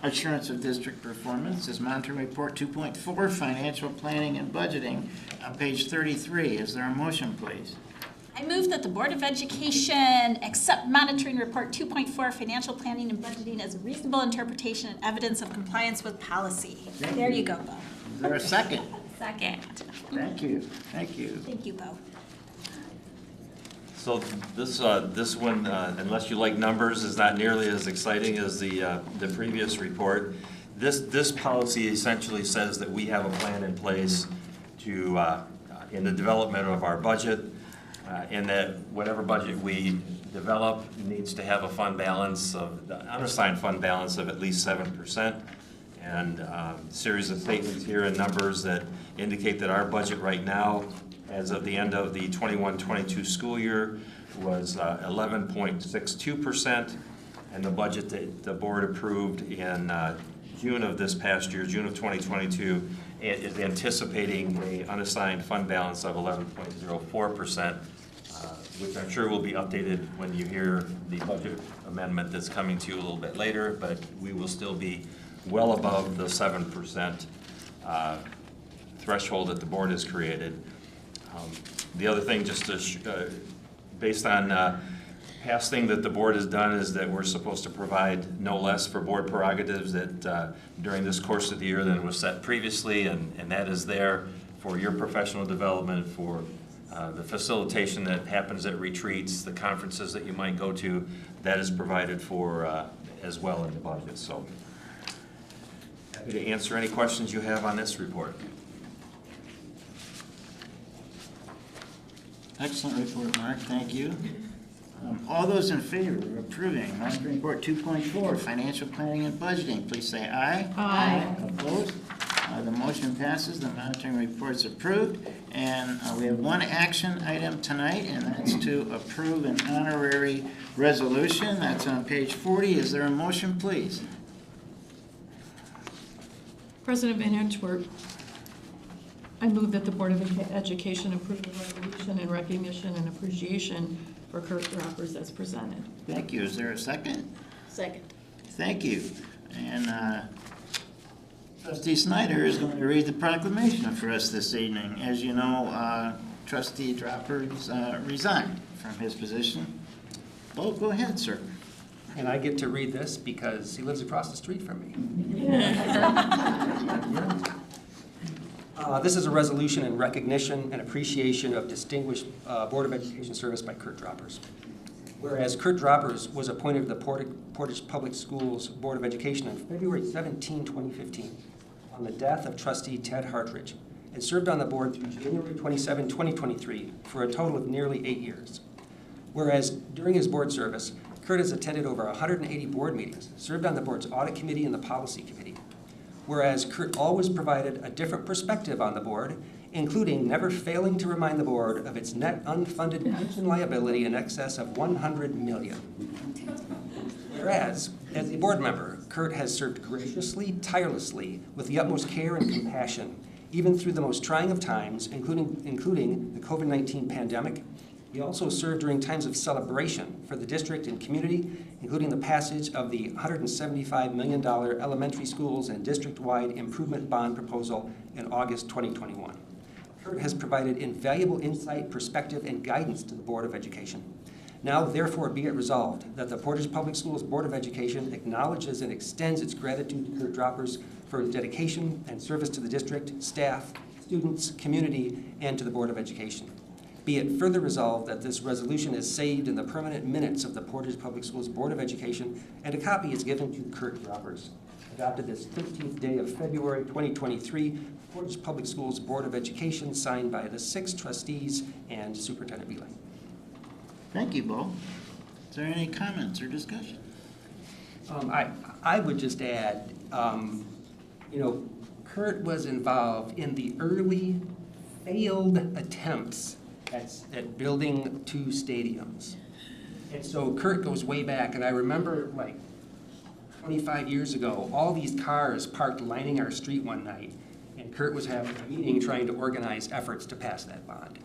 assurance of district performance is monitoring report 2.4, financial planning and budgeting, on page 33. Is there a motion, please? I move that the Board of Education accept monitoring report 2.4, financial planning and budgeting, as a reasonable interpretation and evidence of compliance with policy. There you go, Bo. Is there a second? Second. Thank you. Thank you. Thank you, Bo. So this one, unless you like numbers, is not nearly as exciting as the previous report. This policy essentially says that we have a plan in place to in the development of our budget, and that whatever budget we develop needs to have a fund balance of unassigned fund balance of at least 7%, and a series of statements here and numbers that indicate that our budget right now, as of the end of the 21-22 school year, was 11.62%, and the budget that the board approved in June of this past year, June of 2022, is anticipating an unassigned fund balance of 11.04%, which I'm sure will be updated when you hear the budget amendment that's coming to you a little bit later, but we will still be well above the 7% threshold that the board has created. The other thing, just to based on past thing that the board has done, is that we're supposed to provide no less for board prerogatives that during this course of the year than was set previously, and that is there for your professional development, for the facilitation that happens at retreats, the conferences that you might go to, that is provided for as well in the budget. So happy to answer any questions you have on this report. Excellent report, Mark. Thank you. All those in favor of approving monitoring report 2.4, financial planning and budgeting, please say aye. Aye. Opposed? The motion passes. The monitoring report is approved. And we have one action item tonight, and that's to approve an honorary resolution. That's on page 40. Is there a motion, please? President Van Antwerp, I move that the Board of Education approve the resolution in recognition and appreciation for Kurt Droppers as presented. Thank you. Is there a second? Second. Thank you. And Trustee Snyder is going to read the proclamation for us this evening. As you know, Trustee Droppers resigned from his position. Well, go ahead, sir. And I get to read this because he lives across the street from me. This is a resolution in recognition and appreciation of distinguished Board of Education service by Kurt Droppers. Whereas Kurt Droppers was appointed to the Portage Public Schools Board of Education on February 17, 2015, on the death of trustee Ted Hartridge, and served on the board through January 27, 2023, for a total of nearly 8 years. Whereas during his board service, Kurt has attended over 180 board meetings, served on the board's audit committee and the policy committee. Whereas Kurt always provided a different perspective on the board, including never failing to remind the board of its net unfunded pension liability in excess of $100 million. Whereas, as a board member, Kurt has served graciously, tirelessly, with the utmost care and compassion, even through the most trying of times, including the COVID-19 pandemic. He also served during times of celebration for the district and community, including the passage of the $175 million elementary schools and district-wide improvement bond proposal in August 2021. Kurt has provided invaluable insight, perspective, and guidance to the Board of Education. Now, therefore, be it resolved that the Portage Public Schools Board of Education acknowledges and extends its gratitude to Kurt Droppers for his dedication and service to the district, staff, students, community, and to the Board of Education. Be it further resolved that this resolution is saved in the permanent minutes of the Portage Public Schools Board of Education, and a copy is given to Kurt Droppers. Adopted this 13th day of February 2023, Portage Public Schools Board of Education, signed by the 6 trustees and Superintendent Beeline. Thank you, Bo. Is there any comments or discussion? I would just add, Kurt was involved in the early failed attempts at building 2 stadiums. And so Kurt goes way back, and I remember like 25 years ago, all these cars parked lining our street one night, and Kurt was having a meeting trying to organize efforts to pass that bond.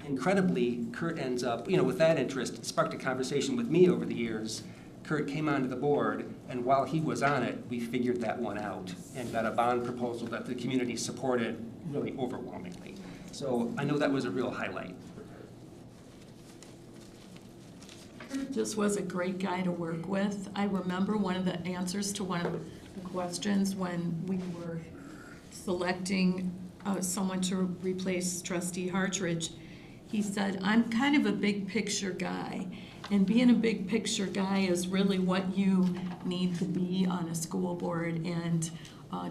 Incredibly, Kurt ends up, with that interest, it sparked a conversation with me over the years. Kurt came onto the board, and while he was on it, we figured that one out and got a bond proposal that the community supported really overwhelmingly. So I know that was a real highlight. Kurt just was a great guy to work with. I remember one of the answers to one of the questions when we were selecting someone to replace Trustee Hartridge. He said, I'm kind of a big picture guy, and being a big picture guy is really what you need to be on a school board. And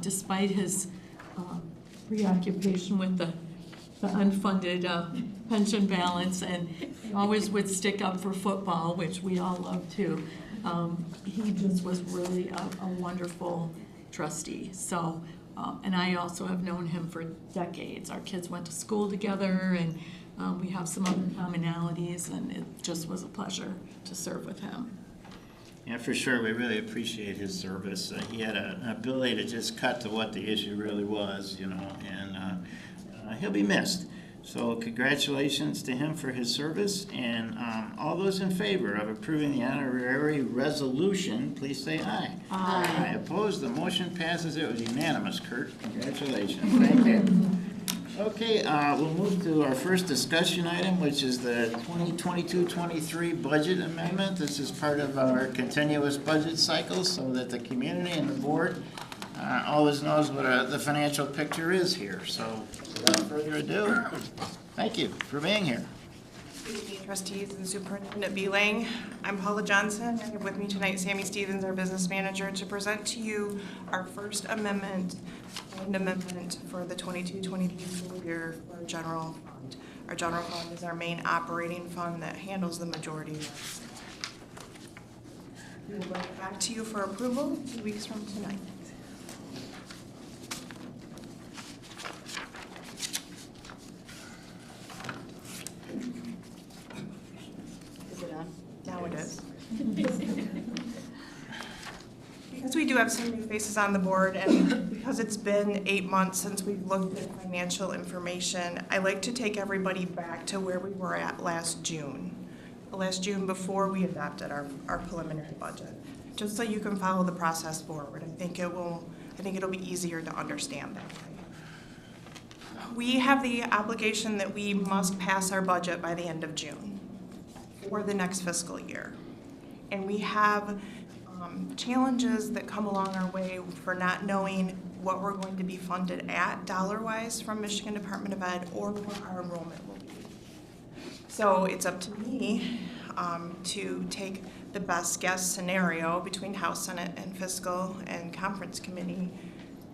despite his preoccupation with the unfunded pension balance, and he always would stick up for football, which we all love too, he just was really a wonderful trustee. So, and I also have known him for decades. Our kids went to school together, and we have some other commonalities, and it just was a pleasure to serve with him. Yeah, for sure. We really appreciate his service. He had an ability to just cut to what the issue really was, and he'll be missed. So congratulations to him for his service. And all those in favor of approving the honorary resolution, please say aye. Aye. Opposed? The motion passes. It was unanimous, Kurt. Congratulations. Thank you. Okay, we'll move to our first discussion item, which is the 2022-23 budget amendment. This is part of our continuous budget cycle so that the community and the board always knows what the financial picture is here. So without further ado, thank you for being here. Good evening, trustees and Superintendent Beelang. I'm Paula Johnson. I have with me tonight Sammy Stevens, our business manager, to present to you our first amendment for the 22-23 school year for our general fund. Our general fund is our main operating fund that handles the majority of it. We will bring it back to you for approval 2 weeks from tonight. Is it on? Now it is. Because we do have some new faces on the board, and because it's been 8 months since we've looked at financial information, I like to take everybody back to where we were at last June. Last June before we adopted our preliminary budget, just so you can follow the process forward. I think it'll be easier to understand that way. We have the obligation that we must pass our budget by the end of June for the next fiscal year. And we have challenges that come along our way for not knowing what we're going to be funded at dollar-wise from Michigan Department of Ed or what our enrollment will be. So it's up to me to take the best guess scenario between House, Senate, and Fiscal and Conference Committee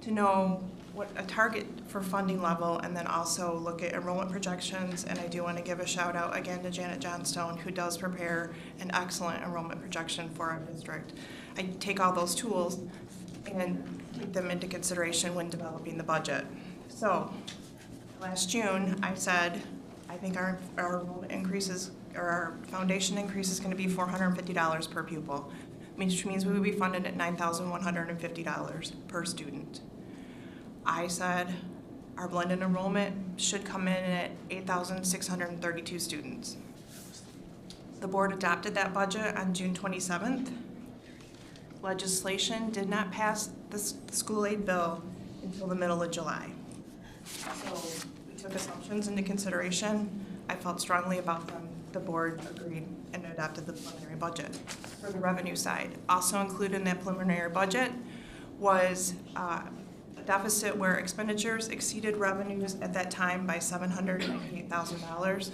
to know what a target for funding level, and then also look at enrollment projections. And I do want to give a shout out again to Janet Johnstone, who does prepare an excellent enrollment projection for our district. I take all those tools and take them into consideration when developing the budget. So last June, I said, I think our enrollment increases, or our foundation increase is going to be $450 per pupil, which means we would be funded at $9,150 per student. I said our blended enrollment should come in at 8,632 students. The board adopted that budget on June 27th. Legislation did not pass the school aid bill until the middle of July. So we took assumptions into consideration. I felt strongly about them. The board agreed and adopted the preliminary budget. For the revenue side, also included in that preliminary budget was a deficit where expenditures exceeded revenues at that time by $798,000.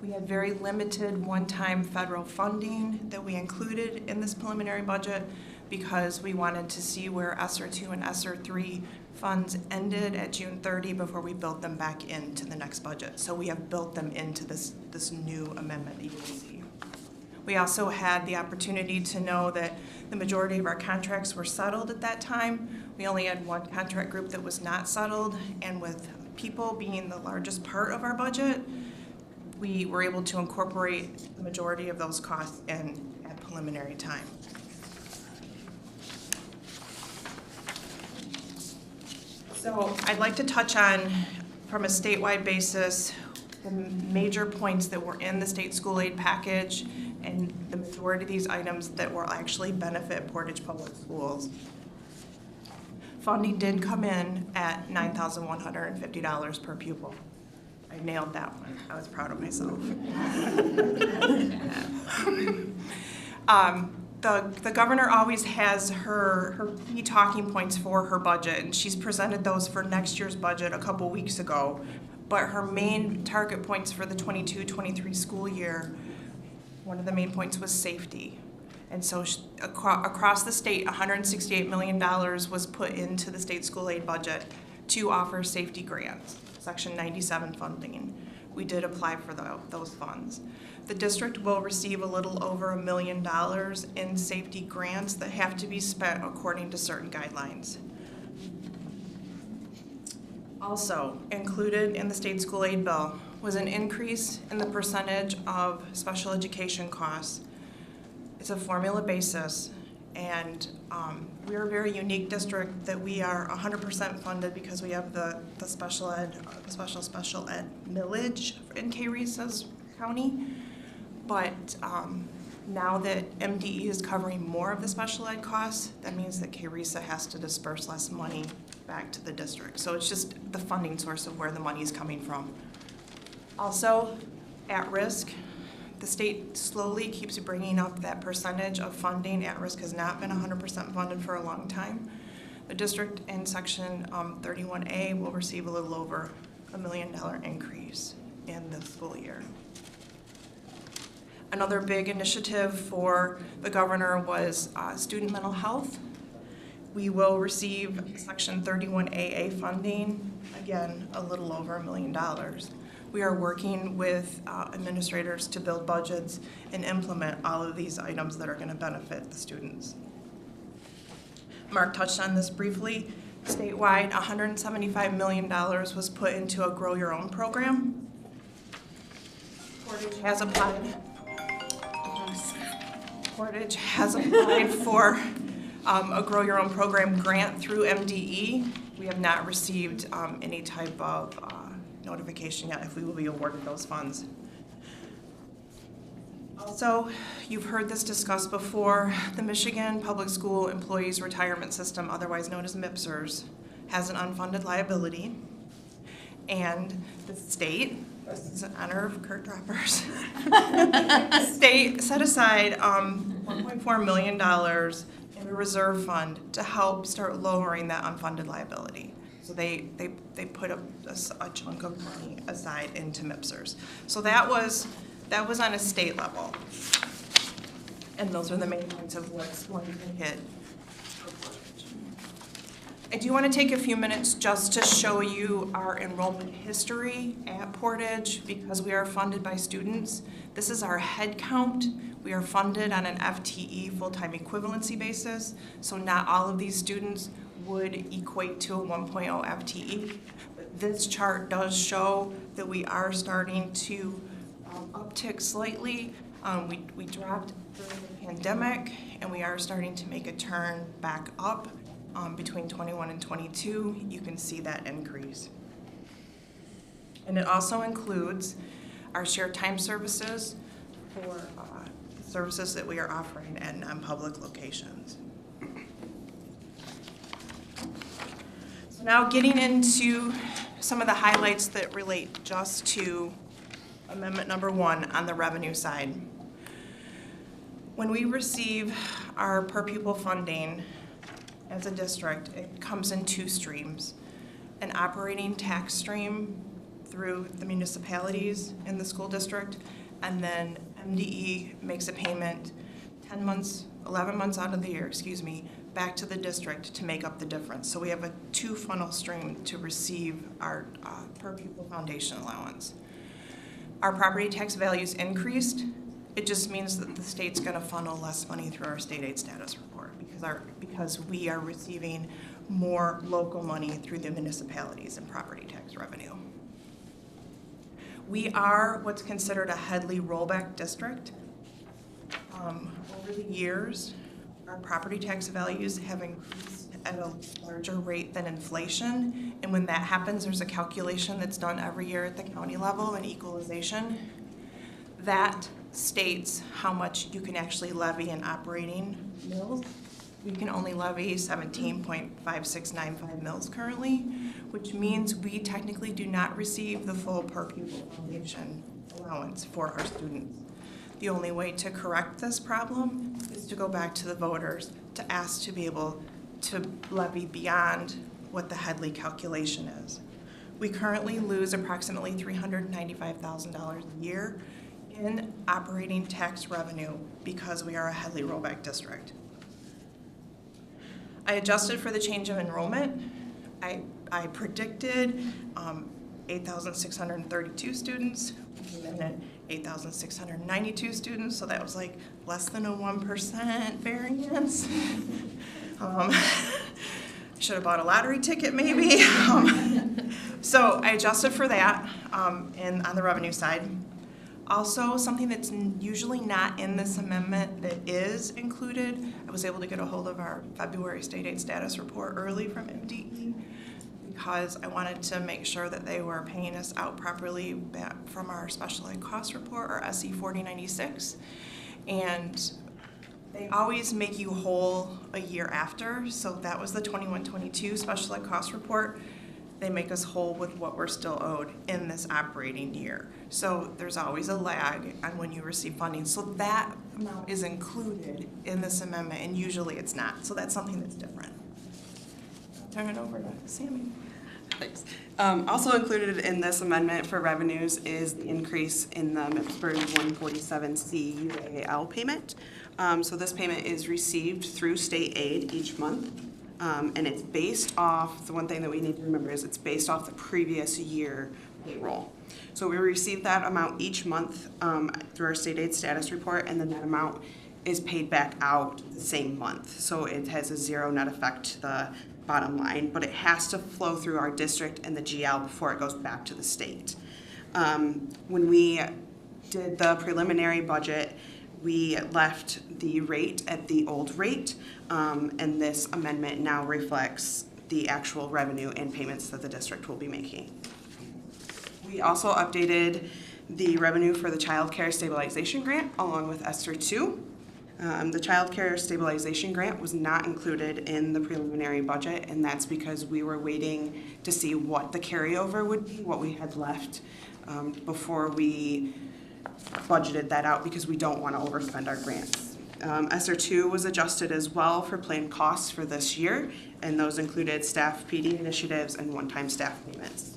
We had very limited one-time federal funding that we included in this preliminary budget because we wanted to see where ESSER 2 and ESSER 3 funds ended at June 30 before we built them back into the next budget. So we have built them into this new amendment that you can see. We also had the opportunity to know that the majority of our contracts were settled at that time. We only had one contract group that was not settled, and with people being the largest part of our budget, we were able to incorporate the majority of those costs in at preliminary time. So I'd like to touch on, from a statewide basis, the major points that were in the state school aid package and the majority of these items that will actually benefit Portage Public Schools. Funding did come in at $9,150 per pupil. I nailed that one. I was proud of myself. The governor always has her key talking points for her budget, and she's presented those for next year's budget a couple weeks ago. But her main target points for the 22-23 school year, one of the main points was safety. And so across the state, $168 million was put into the state school aid budget to offer safety grants, Section 97 funding. We did apply for those funds. The district will receive a little over $1 million in safety grants that have to be spent according to certain guidelines. Also included in the state school aid bill was an increase in the percentage of special education costs. It's a formula basis, and we're a very unique district that we are 100% funded because we have the special ed millage in K-Reese's county. But now that MDE is covering more of the special ed costs, that means that K-Reesa has to disperse less money back to the district. So it's just the funding source of where the money is coming from. Also, at risk, the state slowly keeps bringing up that percentage of funding. At risk has not been 100% funded for a long time. The district in section 31A will receive a little over $1 million increase in the school year. Another big initiative for the governor was student mental health. We will receive section 31AA funding, again, a little over $1 million. We are working with administrators to build budgets and implement all of these items that are going to benefit the students. Mark touched on this briefly. Statewide, $175 million was put into a Grow Your Own program. Portage has applied for a Grow Your Own program grant through MDE. We have not received any type of notification yet if we will be awarded those funds. Also, you've heard this discussed before, the Michigan Public School Employees Retirement System, otherwise known as MIPSERS, has an unfunded liability, and the state, this is in honor of Kurt Droppers, the state set aside $1.4 million in a reserve fund to help start lowering that unfunded liability. So they put a chunk of money aside into MIPSERS. So that was on a state level. And those are the main points of what's going to hit. I do want to take a few minutes just to show you our enrollment history at Portage because we are funded by students. This is our head count. We are funded on an FTE, full-time equivalency basis. So not all of these students would equate to a 1.0 FTE. But this chart does show that we are starting to uptick slightly. We dropped during the pandemic, and we are starting to make a turn back up between 21 and 22. You can see that increase. And it also includes our shared time services for services that we are offering at non-public locations. So now getting into some of the highlights that relate just to Amendment number 1 on the revenue side. When we receive our per pupil funding as a district, it comes in 2 streams. An operating tax stream through the municipalities in the school district, and then MDE makes a payment 11 months out of the year, back to the district to make up the difference. So we have a 2 funnel stream to receive our per pupil foundation allowance. Our property tax values increased. It just means that the state's going to funnel less money through our state aid status report because we are receiving more local money through the municipalities and property tax revenue. We are what's considered a Headley rollback district. Over the years, our property tax values have increased at a larger rate than inflation. And when that happens, there's a calculation that's done every year at the county level, an equalization. That states how much you can actually levy in operating mills. We can only levy 17.5695 mills currently, which means we technically do not receive the full per pupil foundation allowance for our students. The only way to correct this problem is to go back to the voters to ask to be able to levy beyond what the Headley calculation is. We currently lose approximately $395,000 a year in operating tax revenue because we are a Headley rollback district. I adjusted for the change of enrollment. I predicted 8,632 students. We came in at 8,692 students, so that was like less than a 1% variance. Should have bought a lottery ticket maybe. So I adjusted for that and on the revenue side. Also, something that's usually not in this amendment that is included, I was able to get a hold of our February state aid status report early from MDE because I wanted to make sure that they were paying us out properly back from our special ed cost report, or SE 4096. And they always make you whole a year after, so that was the 21-22 special ed cost report. They make us whole with what we're still owed in this operating year. So there's always a lag on when you receive funding. So that amount is included in this amendment, and usually it's not. So that's something that's different. turn it over to Sammy. Thanks. Also included in this amendment for revenues is the increase in the MIPSburg 147C UAL payment. So this payment is received through state aid each month. And it's based off, the one thing that we need to remember is it's based off the previous year payroll. So we receive that amount each month through our state aid status report, and then that amount is paid back out the same month. So it has a zero net effect to the bottom line, but it has to flow through our district and the GL before it goes back to the state. When we did the preliminary budget, we left the rate at the old rate, and this amendment now reflects the actual revenue and payments that the district will be making. We also updated the revenue for the Child Care Stabilization Grant along with ESSER 2. The Child Care Stabilization Grant was not included in the preliminary budget, and that's because we were waiting to see what the carryover would be, what we had left before we budgeted that out, because we don't want to overspend our grants. ESSER 2 was adjusted as well for planned costs for this year, and those included staff PD initiatives and one-time staff payments.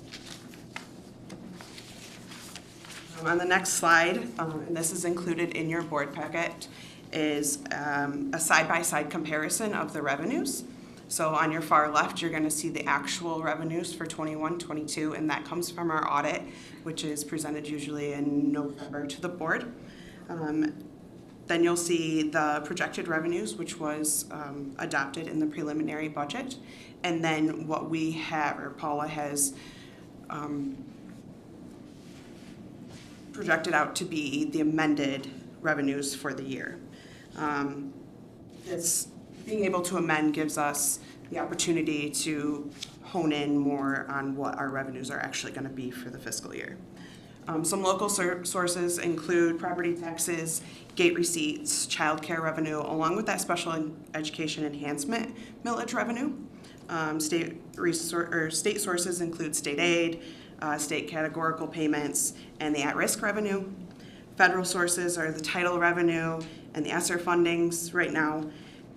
On the next slide, and this is included in your board packet, is a side-by-side comparison of the revenues. So on your far left, you're going to see the actual revenues for 21-22, and that comes from our audit, which is presented usually in November to the board. Then you'll see the projected revenues, which was adopted in the preliminary budget, and then what we have, or Paula has projected out to be the amended revenues for the year. This being able to amend gives us the opportunity to hone in more on what our revenues are actually going to be for the fiscal year. Some local sources include property taxes, gate receipts, child care revenue, along with that special education enhancement millage revenue. State sources include state aid, state categorical payments, and the at-risk revenue. Federal sources are the title revenue and the ESSER fundings right now,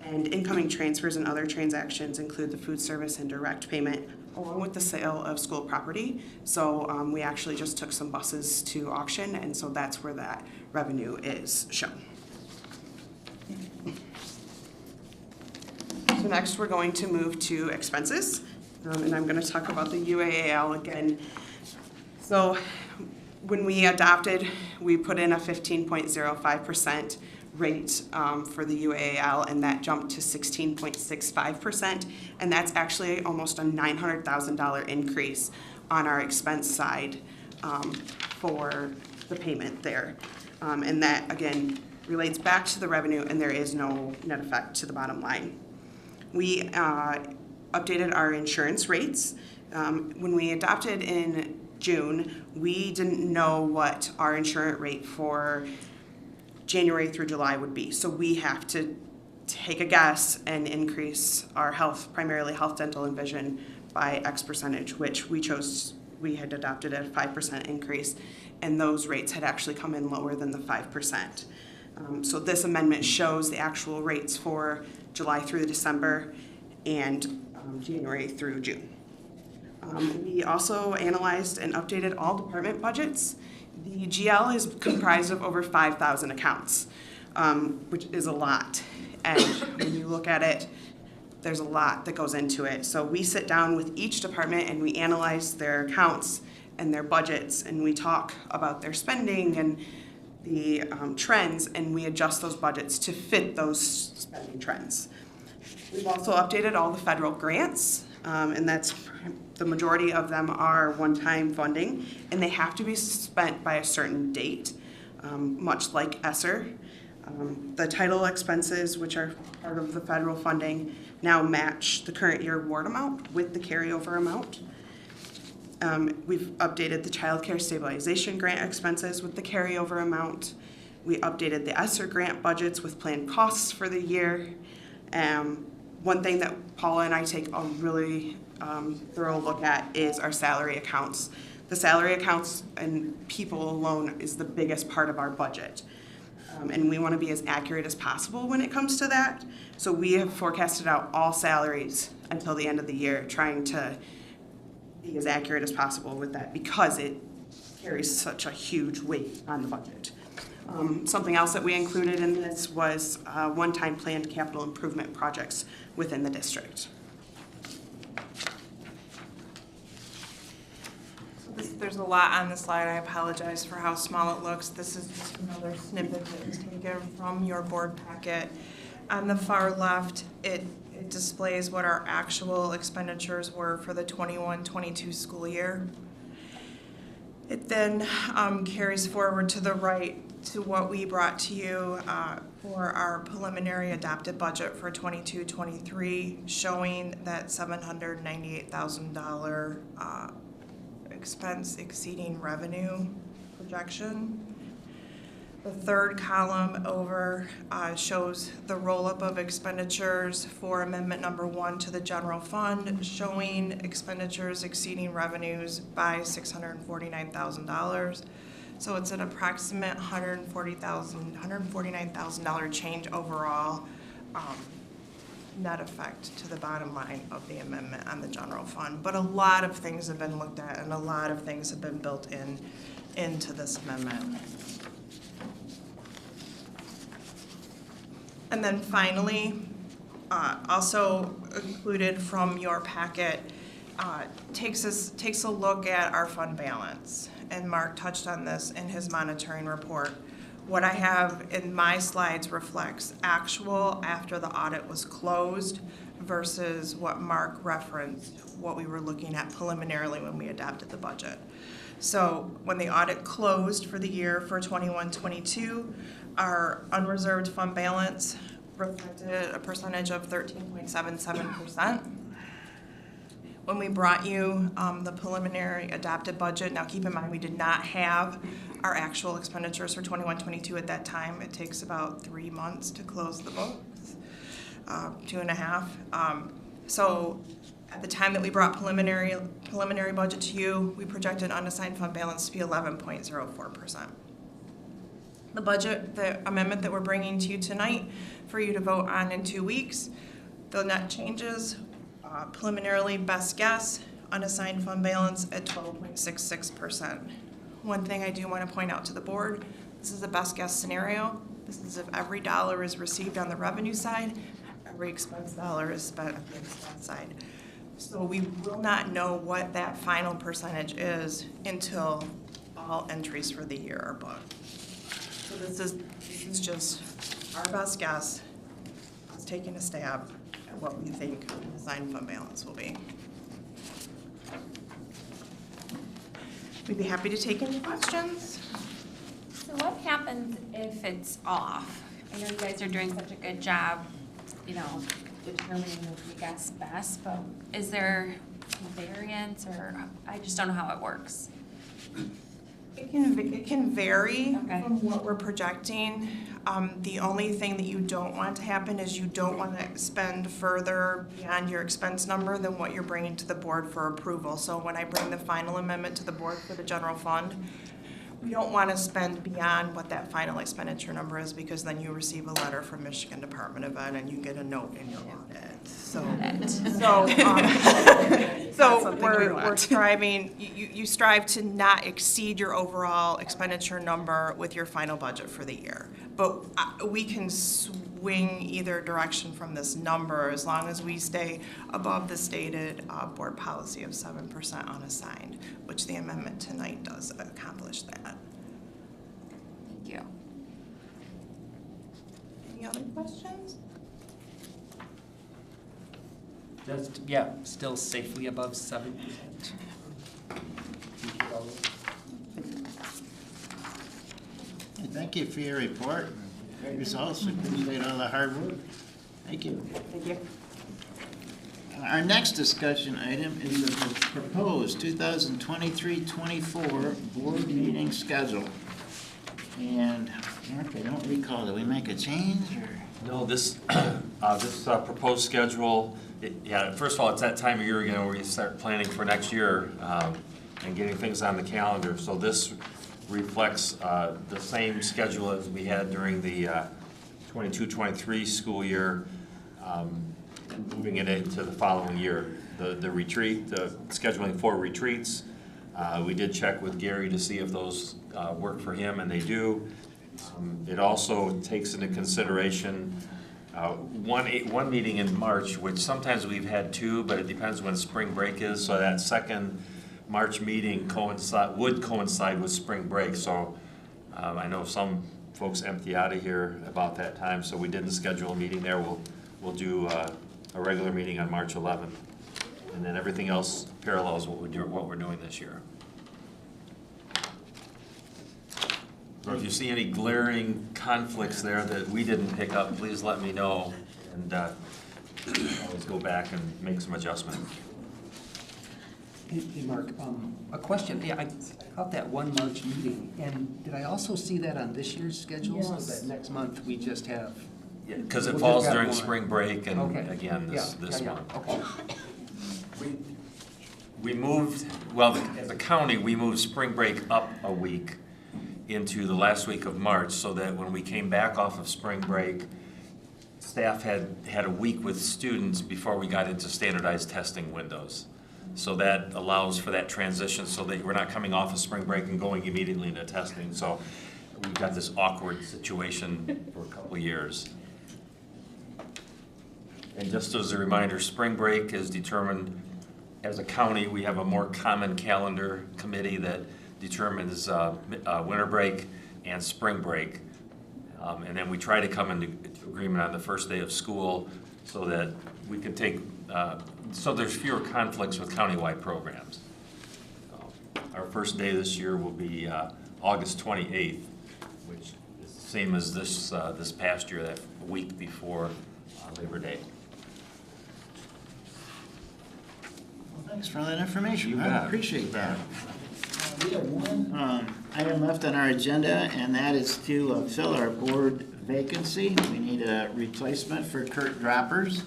and incoming transfers and other transactions include the food service and direct payment, along with the sale of school property. So we actually just took some buses to auction, and so that's where that revenue is shown. So next we're going to move to expenses, and I'm going to talk about the UAAL again. So when we adopted, we put in a 15.05% rate for the UAAL, and that jumped to 16.65%, and that's actually almost a $900,000 increase on our expense side for the payment there. And that, again, relates back to the revenue, and there is no net effect to the bottom line. We updated our insurance rates. When we adopted in June, we didn't know what our insurance rate for January through July would be. So we have to take a guess and increase our health, primarily health, dental, and vision by X percentage, which we had adopted at a 5% increase, and those rates had actually come in lower than the 5%. So this amendment shows the actual rates for July through December and January through June. We also analyzed and updated all department budgets. The GL is comprised of over 5,000 accounts, which is a lot. And when you look at it, there's a lot that goes into it. So we sit down with each department and we analyze their accounts and their budgets, and we talk about their spending and the trends, and we adjust those budgets to fit those spending trends. We've also updated all the federal grants, and that's the majority of them are one-time funding, and they have to be spent by a certain date, much like ESSER. The title expenses, which are part of the federal funding, now match the current year award amount with the carryover amount. We've updated the Child Care Stabilization Grant expenses with the carryover amount. We updated the ESSER grant budgets with planned costs for the year. One thing that Paula and I take a really thorough look at is our salary accounts. The salary accounts and people alone is the biggest part of our budget. And we want to be as accurate as possible when it comes to that. So we have forecasted out all salaries until the end of the year, trying to be as accurate as possible with that because it carries such a huge weight on the budget. Something else that we included in this was one-time planned capital improvement projects within the district. There's a lot on the slide. I apologize for how small it looks. This is just another snippet that was taken from your board packet. On the far left, it displays what our actual expenditures were for the 21-22 school year. It then carries forward to the right to what we brought to you for our preliminary adopted budget for 22-23, showing that $798,000 expense exceeding revenue projection. The third column over shows the roll-up of expenditures for amendment number 1 to the general fund, showing expenditures exceeding revenues by $649,000. So it's an approximate $149,000 change overall, net effect to the bottom line of the amendment on the general fund. But a lot of things have been looked at and a lot of things have been built into this amendment. And then finally, also included from your packet, takes a look at our fund balance. And Mark touched on this in his monitoring report. What I have in my slides reflects actual after the audit was closed versus what Mark referenced, what we were looking at preliminarily when we adopted the budget. So when the audit closed for the year for 21-22, our unreserved fund balance reflected a percentage of 13.77%. When we brought you the preliminary adopted budget, now keep in mind we did not have our actual expenditures for 21-22 at that time. It takes about 3 months to close the books, 2.5. So at the time that we brought preliminary budget to you, we projected unassigned fund balance to be 11.04%. The amendment that we're bringing to you tonight for you to vote on in 2 weeks, the net changes, preliminarily best guess, unassigned fund balance at 12.66%. One thing I do want to point out to the board, this is a best guess scenario. This is if every dollar is received on the revenue side, every expense dollar is spent on the expense side. So we will not know what that final percentage is until all entries for the year are booked. So this is just our best guess. It's taking a stab at what we think the assigned fund balance will be. We'd be happy to take any questions. So what happens if it's off? I know you guys are doing such a good job, determining the guess best, but is there variance, or I just don't know how it works? It can vary from what we're projecting. The only thing that you don't want to happen is you don't want to spend further beyond your expense number than what you're bringing to the board for approval. So when I bring the final amendment to the board for the general fund, we don't want to spend beyond what that final expenditure number is, because then you receive a letter from Michigan Department of Ed and you get a note in your audit. So we're striving, you strive to not exceed your overall expenditure number with your final budget for the year. But we can swing either direction from this number as long as we stay above the stated board policy of 7% unassigned, which the amendment tonight does accomplish that. Thank you. Any other questions? Still safely above 7%. Thank you for your report. Great results. We appreciate all the hard work. Thank you. Thank you. Our next discussion item is the proposed 2023-24 board meeting schedule. And Mark, I don't recall, did we make a change or? No, this proposed schedule, first of all, it's that time of year again where you start planning for next year and getting things on the calendar. So this reflects the same schedule as we had during the 22-23 school year. and moving it into the following year. The retreat, the scheduling 4 retreats, we did check with Gary to see if those work for him, and they do. It also takes into consideration one meeting in March, which sometimes we've had 2, but it depends when spring break is. So that second March meeting would coincide with spring break. So I know some folks empty out of here about that time, so we didn't schedule a meeting there. We'll do a regular meeting on March 11th, and then everything else parallels what we're doing this year. Or if you see any glaring conflicts there that we didn't pick up, please let me know, and always go back and make some adjustments. Hey, Mark, a question. Yeah, I caught that one March meeting, and did I also see that on this year's schedule? So that next month we just have. Yeah, because it we'll falls just have during one. spring break and Okay. again this Yeah. month. Okay. We moved, well, as a county, we moved spring break up a week into the last week of March, so that when we came back off of spring break, staff had a week with students before we got into standardized testing windows. So that allows for that transition so that we're not coming off of spring break and going immediately into testing. So we've got this awkward situation for a couple of years. And just as a reminder, spring break is determined, as a county, we have a more common calendar committee that determines winter break and spring break. And then we try to come into agreement on the first day of school so that we can take, so there's fewer conflicts with countywide programs. Our first day this year will be August 28th, which is the same as this past year, that week before Labor Day. Well, thanks for all that information. You I bet. appreciate that. We have one item left on our agenda, and that is to fill our board vacancy. We need a replacement for Kurt Droppers.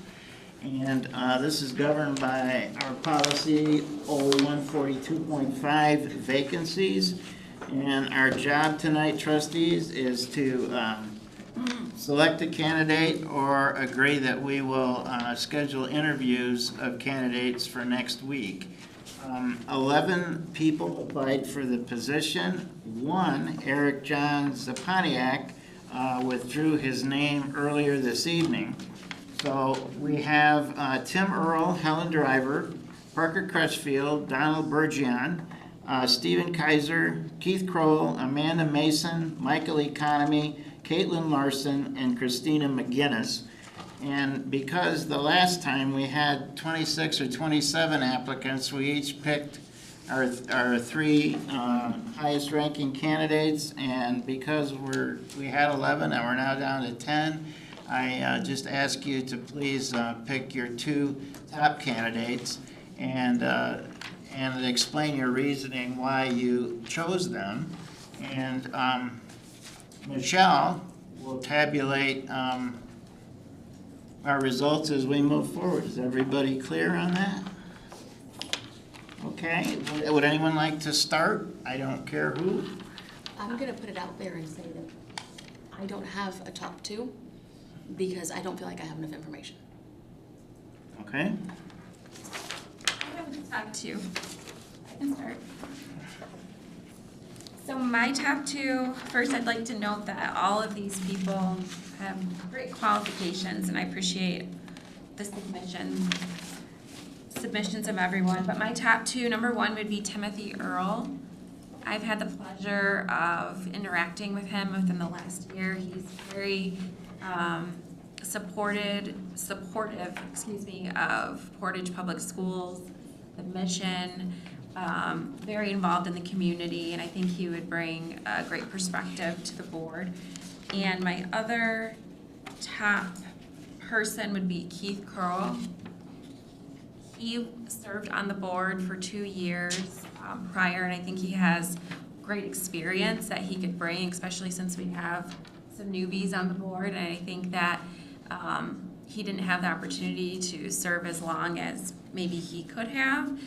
And this is governed by our policy 0142.5 vacancies. And our job tonight, trustees, is to select a candidate or agree that we will schedule interviews of candidates for next week. 11 people applied for the position. 1, Eric John Zaponiak, withdrew his name earlier this evening. So we have Tim Earl, Helen Driver, Parker Crutchfield, Donald Bergion, Stephen Kaiser, Keith Kroll, Amanda Mason, Michael Economy, Caitlin Larson, and Christina McGinnis. And because the last time we had 26 or 27 applicants, we each picked our 3 highest ranking candidates. And because we had 11 and we're now down to 10, I just ask you to please pick your 2 top candidates and explain your reasoning why you chose them. And Michelle will tabulate our results as we move forward. Is everybody clear on that? Okay, would anyone like to start? I don't care who. I'm gonna put it out there and say that I don't have a top 2 because I don't feel like I have enough information. Okay. I have a top 2. I can start. So my top 2, first I'd like to note that all of these people have great qualifications, and I appreciate the submissions of everyone. But my top 2, number 1 would be Timothy Earl. I've had the pleasure of interacting with him within the last year. He's very supportive, of Portage Public Schools, the mission, very involved in the community, and I think he would bring a great perspective to the board. And my other top person would be Keith Kroll. He served on the board for 2 years prior, and I think he has great experience that he could bring, especially since we have some newbies on the board. And I think that he didn't have the opportunity to serve as long as maybe he could have.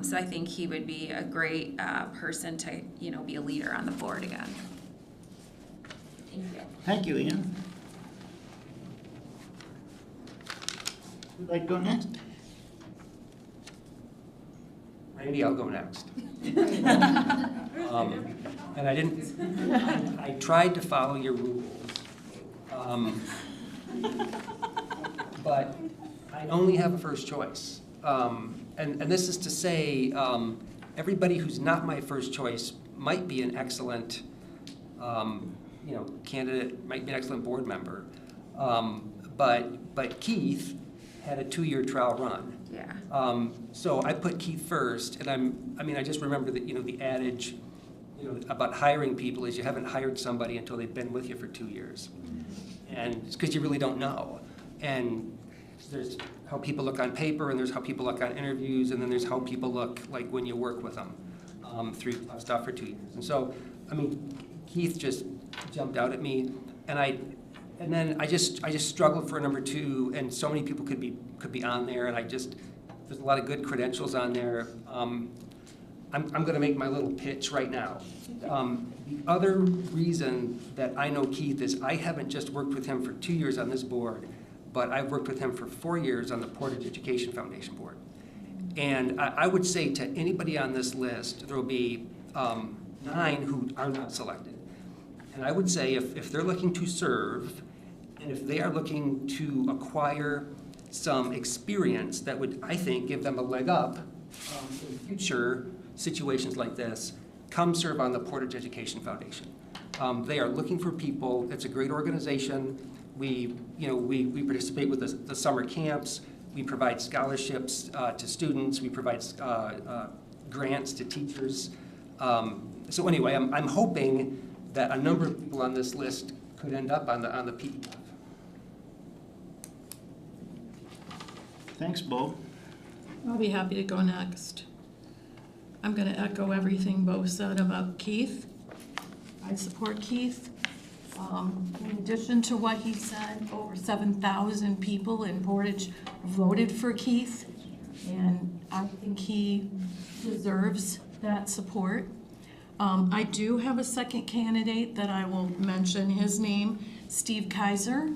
So I think he would be a great person to, be a leader on the board again. Thank you. Thank you, Ian. Who'd like to go next? Randy, I'll go next. And I tried to follow your rules. But I only have a first choice. And this is to say, everybody who's not my first choice might be an excellent, candidate, might be an excellent board member. But Keith had a 2-year trial run. Yeah. So I put Keith first, and I just remember that, the adage, about hiring people is you haven't hired somebody until they've been with you for 2 years. And it's because you really don't know. And there's how people look on paper, and there's how people look on interviews, and then there's how people look like when you work with them through stuff for 2 years. And so, Keith just jumped out at me, and then I just struggled for number 2, and so many people could be on there, and there's a lot of good credentials on there. I'm going to make my little pitch right now. The other reason that I know Keith is I haven't just worked with him for 2 years on this board, but I've worked with him for 4 years on the Portage Education Foundation board. And I would say to anybody on this list, there will be 9 who are not selected. And I would say if they're looking to serve, and if they are looking to acquire some experience that would, I think, give them a leg up in future situations like this, come serve on the Portage Education Foundation. They are looking for people. It's a great organization. We participate with the summer camps. We provide scholarships to students. We provide grants to teachers. So anyway, I'm hoping that a number of people on this list could end up on the PEF. Thanks, Bo. I'll be happy to go next. I'm going to echo everything Bo said about Keith. I support Keith. In addition to what he said, over 7,000 people in Portage voted for Keith, and I think he deserves that support. I do have a second candidate that I will mention his name, Steve Kaiser.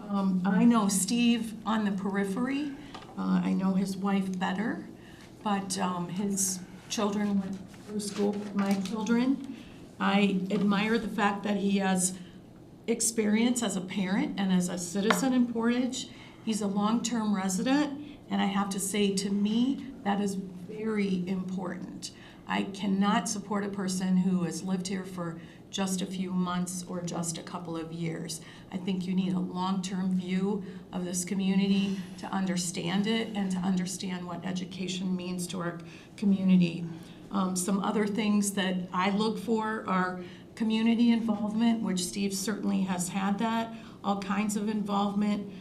I know Steve on the periphery. I know his wife better, but his children went through school with my children. I admire the fact that he has experience as a parent and as a citizen in Portage. He's a long-term resident, and I have to say, to me, that is very important. I cannot support a person who has lived here for just a few months or just a couple of years. I think you need a long-term view of this community to understand it and to understand what education means to our community. Some other things that I look for are community involvement, which Steve certainly has had that, all kinds of involvement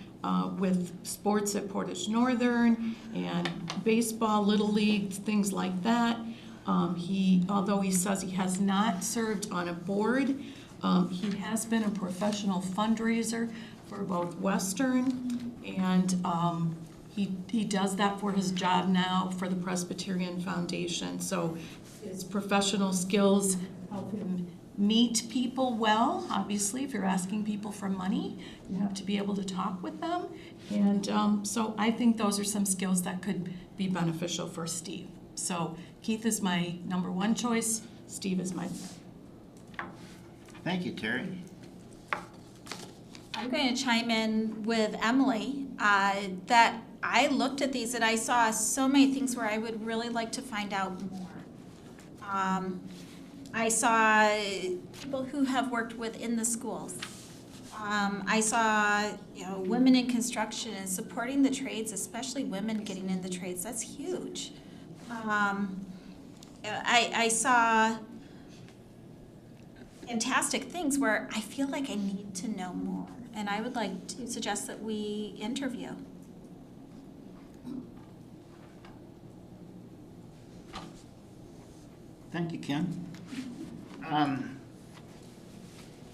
with sports at Portage Northern and baseball, Little League, things like that. Although he says he has not served on a board, he has been a professional fundraiser for both Western and he does that for his job now for the Presbyterian Foundation. So his professional skills help him meet people well. Obviously, if you're asking people for money, you have to be able to talk with them. And so I think those are some skills that could be beneficial for Steve. So Keith is my number 1 choice. Steve is my third. Thank you, Terry. I'm going to chime in with Emily that I looked at these and I saw so many things where I would really like to find out more. I saw people who have worked within the schools. I saw, women in construction and supporting the trades, especially women getting in the trades. That's huge. I saw fantastic things where I feel like I need to know more, and I would like to suggest that we interview. Thank you, Kim.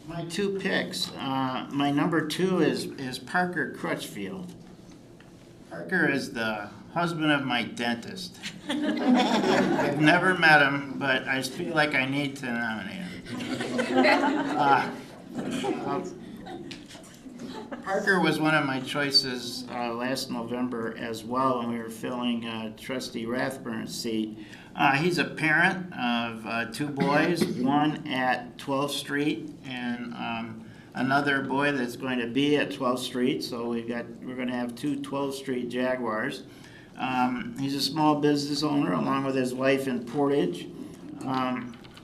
My 2 picks. My number 2 is Parker Crutchfield. Parker is the husband of my dentist. I've never met him, but I feel like I need to nominate him. Parker was one of my choices last November as well when we were filling Trustee Rathburn's seat. He's a parent of 2 boys, one at 12th Street and another boy that's going to be at 12th Street. So we're going to have 2 12th Street Jaguars. He's a small business owner along with his wife in Portage.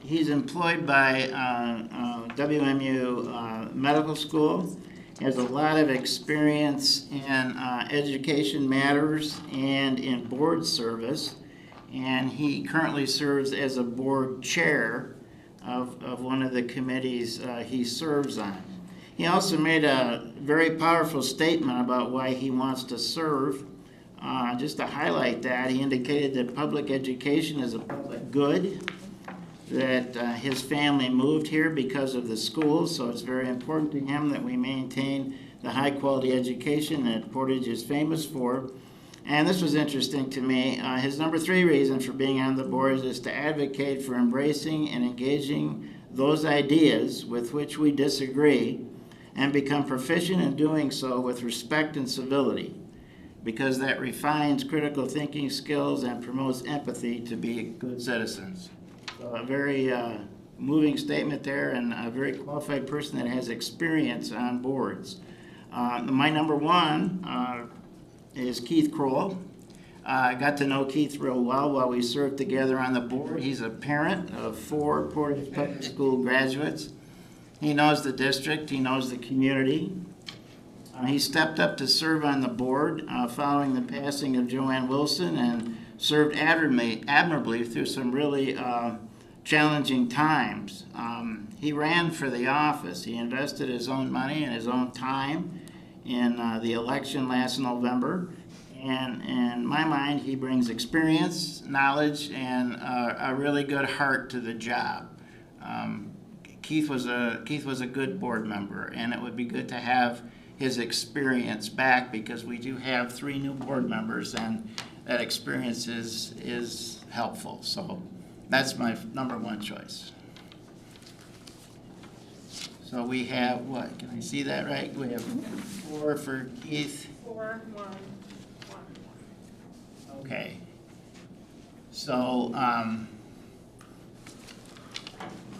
He's employed by WMU Medical School. He has a lot of experience in education matters and in board service. And he currently serves as a board chair of one of the committees he serves on. He also made a very powerful statement about why he wants to serve. Just to highlight that, he indicated that public education is a public good, that his family moved here because of the schools, so it's very important to him that we maintain the high-quality education that Portage is famous for. And this was interesting to me. His number 3 reason for being on the board is to advocate for embracing and engaging those ideas with which we disagree and become proficient in doing so with respect and civility, because that refines critical thinking skills and promotes empathy to be good citizens. So a very moving statement there, and a very qualified person that has experience on boards. My number 1 is Keith Kroll. I got to know Keith real well while we served together on the board. He's a parent of 4 Portage Public School graduates. He knows the district, he knows the community. He stepped up to serve on the board following the passing of Joanne Wilson and served admirably through some really challenging times. He ran for the office. He invested his own money and his own time in the election last November. And in my mind, he brings experience, knowledge, and a really good heart to the job. Keith was a good board member, and it would be good to have his experience back, because we do have 3 new board members, and that experience is helpful. So that's my number 1 choice. So we have what? Can I see that right? We have 4 for Keith. 4, 1, 1. Okay. So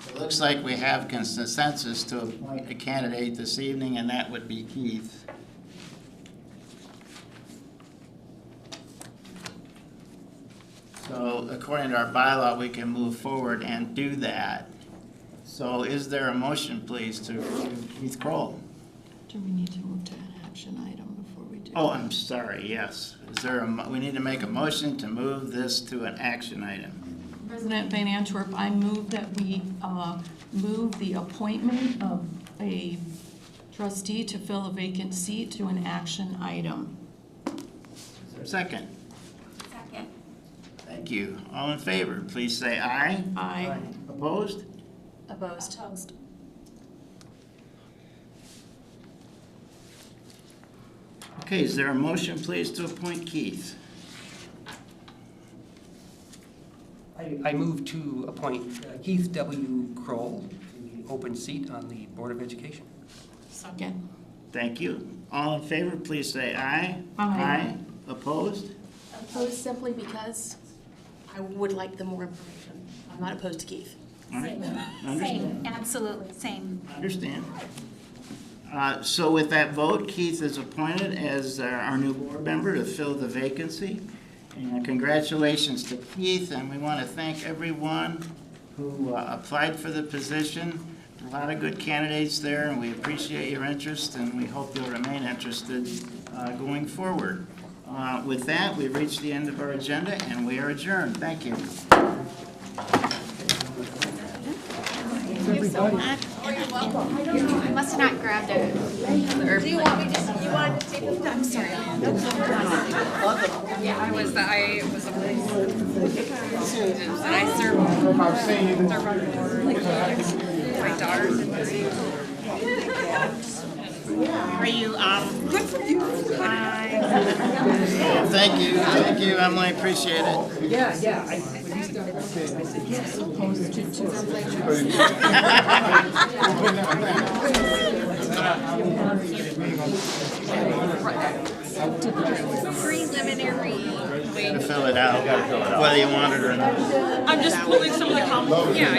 it looks like we have consensus to appoint a candidate this evening, and that would be Keith. So according to our bylaw, we can move forward and do that. So is there a motion, please, to approve Keith Kroll? Do we need to move to an action item before we do? Oh, I'm sorry, yes. Is there we need to make a motion to move this to an action item. President Van Antwerp, I move that we move the appointment of a trustee to fill a vacant seat to an action item. Is there a second? Second. Thank you. All in favor, please say aye. Aye. Opposed? Opposed. Okay, is there a motion, please, to appoint Keith? I move to appoint Keith W. Kroll to the open seat on the Board of Education. Second. Thank you. All in favor, please say aye. Aye. Opposed? Opposed simply because I would like the more information. I'm not opposed to Keith. All right. Same, Understand. absolutely, same. Understand. So with that vote, Keith is appointed as our new board member to fill the vacancy. And congratulations to Keith, and we want to thank everyone who applied for the position. A lot of good candidates there, and we appreciate your interest, and we hope you'll remain interested going forward. With that, we've reached the end of our agenda, and we are adjourned. Thank you. Thank you so much. Oh, you're welcome. I must have not grabbed it. Do you want me to, you want to take them? I'm sorry. Yeah, I was a and I serve on the board. My daughter's in Are you, good for you. Thank you, Emily, appreciate it. Yeah. Preliminary. To fill it out, whether you want it or not. I'm just pulling some of the comments. Yeah.